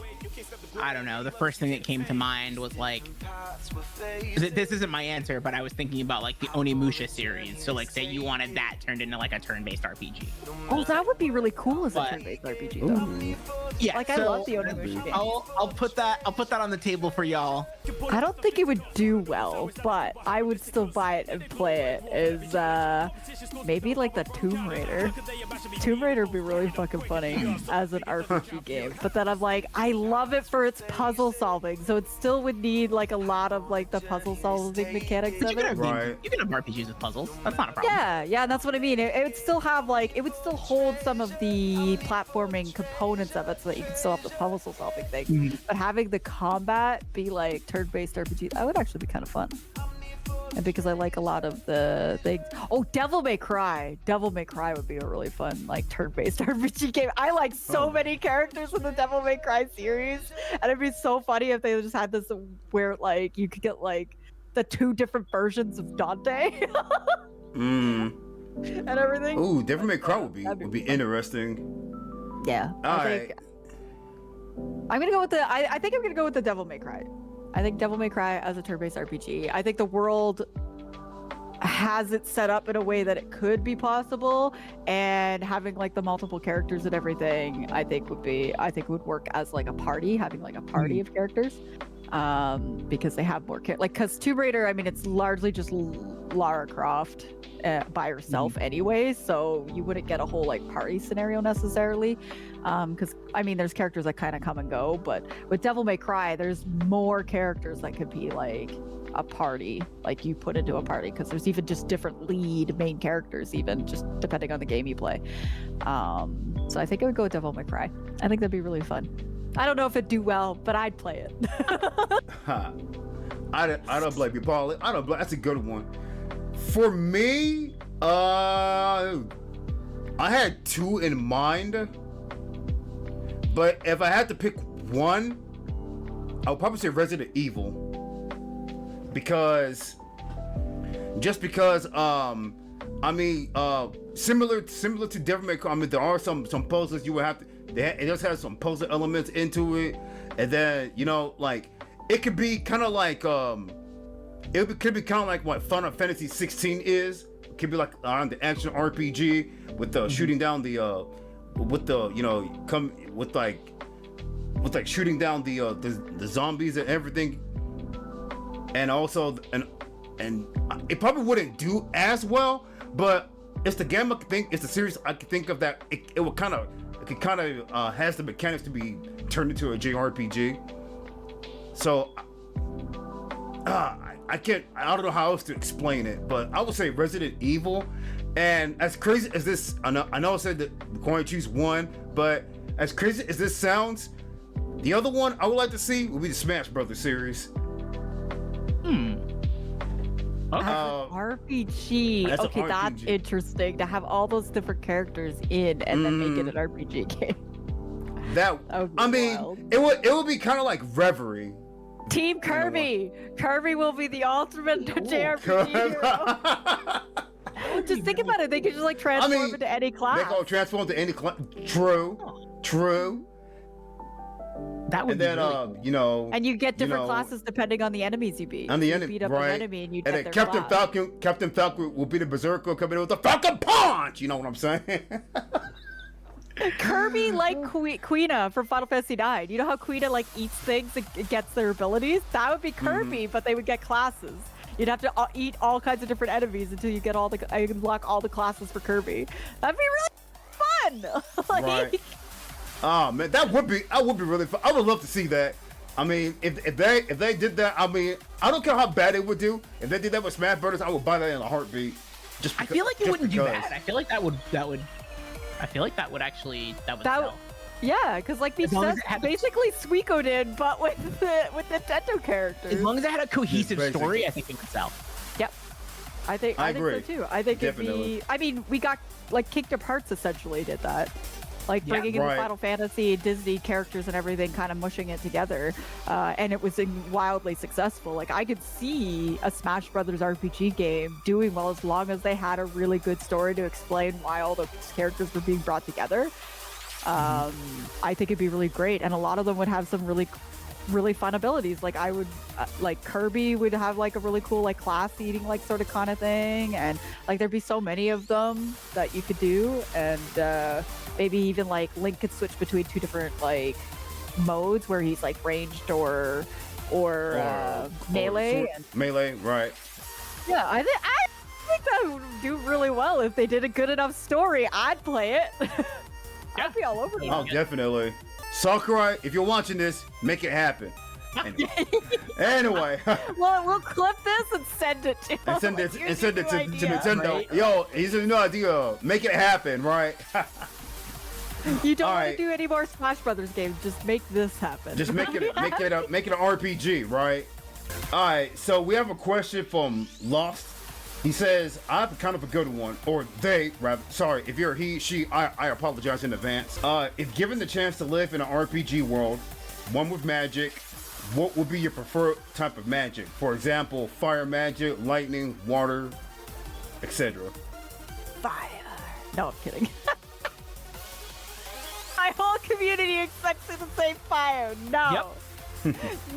I don't know. The first thing that came to mind was like, this isn't my answer, but I was thinking about like the Onimusha series. So like, say you wanted that turned into like a turn-based RPG. Oh, that would be really cool as a But- turn-based RPG, though. Ooh. Yeah, Like, I love the Onimusha games. I'll put that on the table for y'all. I don't think it would do well, but I would still buy it and play it. Is maybe like the Tomb Raider. Tomb Raider would be really fucking funny as an RPG game. But then I'm like, I love it for its puzzle solving, so it still would need like a lot of like the puzzle solving mechanics But of you can it. have Right. games, you can have RPGs with puzzles. That's not a problem. Yeah, that's what I mean. It would still have like, it would still hold some of the platforming components of it so that you can still have the puzzle solving thing. Mhm. But having the combat be like turn-based RPG, that would actually be kind of fun. And because I like a lot of the things. Oh, Devil May Cry. Devil May Cry would be a really fun like turn-based RPG game. I like so many characters in the Devil May Cry series, and it'd be so funny if they just had this where like you could get like the 2 different versions of Dante Mm. and everything. Ooh, Devil May Cry would That'd be fun. interesting. Yeah, I think I'm gonna go with the. I think I'm gonna go with the Devil May Cry. I think Devil May Cry as a turn-based RPG. I think the world has it set up in a way that it could be possible, and having like the multiple characters and everything, I think would work as like a party, having like a party of characters, because they have more like because Tomb Raider, I mean, it's largely just Lara Croft by herself anyway, so you wouldn't get a whole like party scenario necessarily. Because I mean, there's characters that kind of come and go, but with Devil May Cry, there's more characters that could be like a party, like you put into a party, because there's even just different lead main characters, even just depending on the game you play. So I think I would go with Devil May Cry. I think that'd be really fun. I don't know if it'd do well, but I'd play it. Ha. I don't blame you, Paul. I don't blame. That's a good one. For me, I had 2 in mind, but if I had to pick one, I would probably say Resident Evil, because I mean, similar to Devil May Cry. I mean, there are some puzzles you would have to. It does have some puzzle elements into it, and then like it could be kind of like could be kind of like what Final Fantasy 16 is. It could be like on the action RPG with the shooting down the shooting down the zombies and everything, and also and it probably wouldn't do as well, but it's the game it's the series I can think of that it kind of has the mechanics to be turned into a JRPG. So I don't know how else to explain it, but I would say Resident Evil. And as crazy as this, I know I said that we're going to choose one, but as crazy as this sounds, the other one I would like to see would be the Smash Brothers series. Okay. RPG. That's an Okay, that's RPG. interesting to have all those different characters in and then make it an RPG game. That would be I mean, wild. it would be kind of like Reverie. Team Kirby. Kirby will be the ultimate JRPG hero. Just think about it. They could just like transform into any class. They can transform to any class. True. That would And be then really cool. And you get different classes depending on the enemies you beat. On the You enemy, beat up right? an enemy and you And get then their class. Captain Falcon will be the berserker coming in with the Falcon Punch. You know what I'm saying? Kirby like Quina from Final Fantasy IX. You know how Quina like eats things and gets their abilities? That would be Kirby, but they would get classes. You'd have to eat all kinds of different enemies until you get unlock all the classes for Kirby. That'd be really fun. Like, Right. Oh man, that would be really fun. I would love to see that. I mean, if they did that, I mean, I don't care how bad it would do. If they did that with Smash Brothers, I would buy that in a heartbeat. I feel like it wouldn't do bad. I feel like that would sell. Yeah, because like As long as that's it had- basically Suiko did, but with Nintendo characters. As long as it had a cohesive Basically. story, I think it would sell. Yep. I think agree. so too. I think it'd Definitely. be. I mean, we got like Kingdom Hearts essentially did that. Like Yeah, bringing in right. the Final Fantasy, Disney characters and everything, kind of mushing it together, and it was wildly successful. Like I could see a Smash Brothers RPG game doing well as long as they had a really good story to explain why all those characters were being brought together. I think it'd be really great, and a lot of them would have some really really fun abilities. Like I would, like Kirby would have like a really cool like class eating like sort of kind of thing, and like there'd be so many of them that you could do, and maybe even like Link could switch between 2 different like modes where he's like ranged or melee. Melee, right? Yeah, I think that would do really well if they did a good enough story. I'd play it. I'd be all over that. Oh, definitely. Sakurai, if you're watching this, make it happen. Anyway. Well, we'll clip this and send it to him. And send it, Here's to your new idea. Nintendo. Right? Yo, here's a new idea. Make it happen, right? You don't All want right. to do any more Smash Brothers games. Just make this happen. Just make it an RPG, right? All right. So we have a question from Lost. He says, I have kind of a good one, or they, rather. Sorry, if you're he, she, I apologize in advance. If given the chance to live in an RPG world, one with magic, what would be your preferred type of magic? For example, fire magic, lightning, water, etc. Fire. No, I'm kidding. My whole community expects me to say fire. No.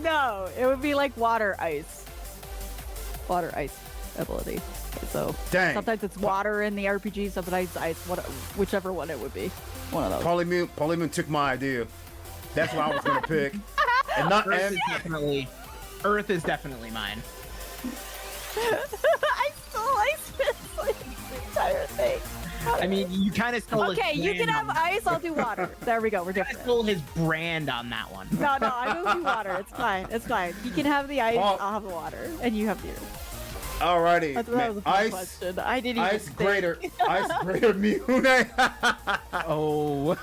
No, it would be like water ice. Water ice ability. So Dang. sometimes it's water in the RPG, sometimes ice, whichever one it would be. One of those. Polymune took my idea. That's what I was gonna pick. And not Earth is definitely mine. I stole ice like the entire thing. I mean, you kind of stole. Okay, you can have ice. I'll do water. There we go. We're I different. stole his brand on that one. No, I will do water. It's fine. It's fine. You can have the ice. Oh. I'll have the water, and you have the. Alrighty. That was a fun question. I didn't even Ice think. Greater Mune. Oh.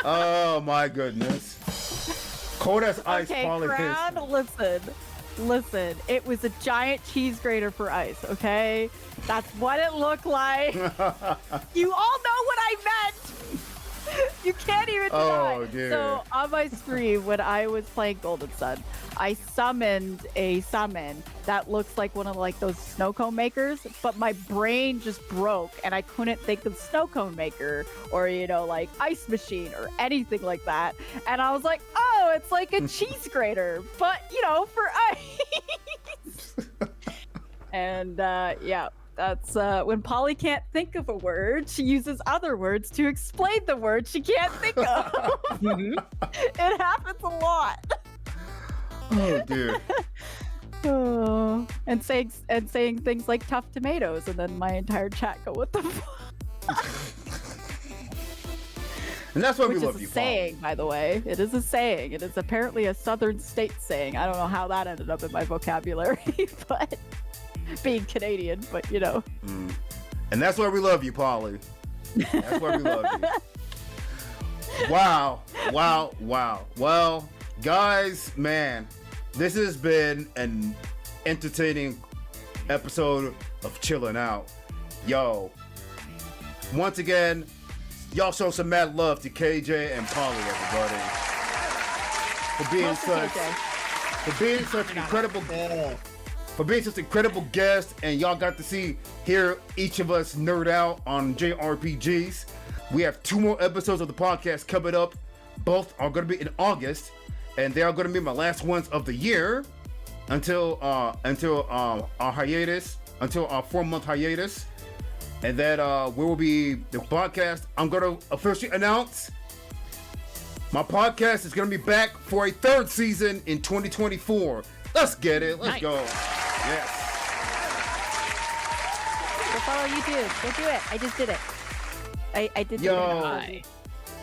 Oh my goodness. Cold as ice, Okay, Polly Crown, listen. It was a giant cheese grater for ice, okay? That's what it looked like. You all know what I meant. You can't even deny. Oh, dear. So on my stream, when I was playing Golden Sun, I summoned a summon that looks like one of like those snow cone makers, but my brain just broke and I couldn't think of snow cone maker or like ice machine or anything like that. And I was like, oh, it's like a cheese grater, but for ice. And yeah. That's when Polly can't think of a word, she uses other words to explain the word she can't think of. It happens a lot. Oh dear. Oh, and saying things like tough tomatoes, and then my entire chat go, "What the fuck?" And that's why we Which love is a you, saying, by the way. It is a saying. It is apparently a southern state saying. I don't know how that ended up in my vocabulary, but being Canadian, but And that's why we love you, Polly. That's why we love you. Wow. Well, guys, man, this has been an entertaining episode of Chillin' Out. Yo, once again, y'all show some mad love to KJ and Polly, everybody, for being such incredible guests, and y'all got to hear each of us nerd out on JRPGs. We have 2 more episodes of the podcast coming up. Both are going to be in August, and they are going to be my last ones of the year until our hiatus, until our 4-month hiatus, and then we will be the podcast. I'm going to officially announce my podcast is going to be back for a 3rd season in 2024. Let's get it. Let's go. Yes. Go follow YouTube. Go do it. I just did it. I did Yo.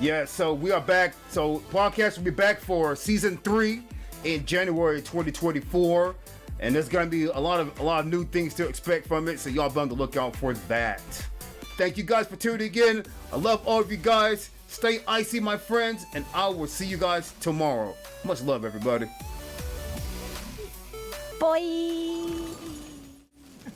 Yeah, so we are back. So podcast will be back for season 3 in January 2024. And there's gonna be a lot of new things to expect from it. So y'all be on the lookout for that. Thank you guys for tuning in. I love all of you guys. Stay icy, my friends, and I will see you guys tomorrow. Much love, everybody. Boy.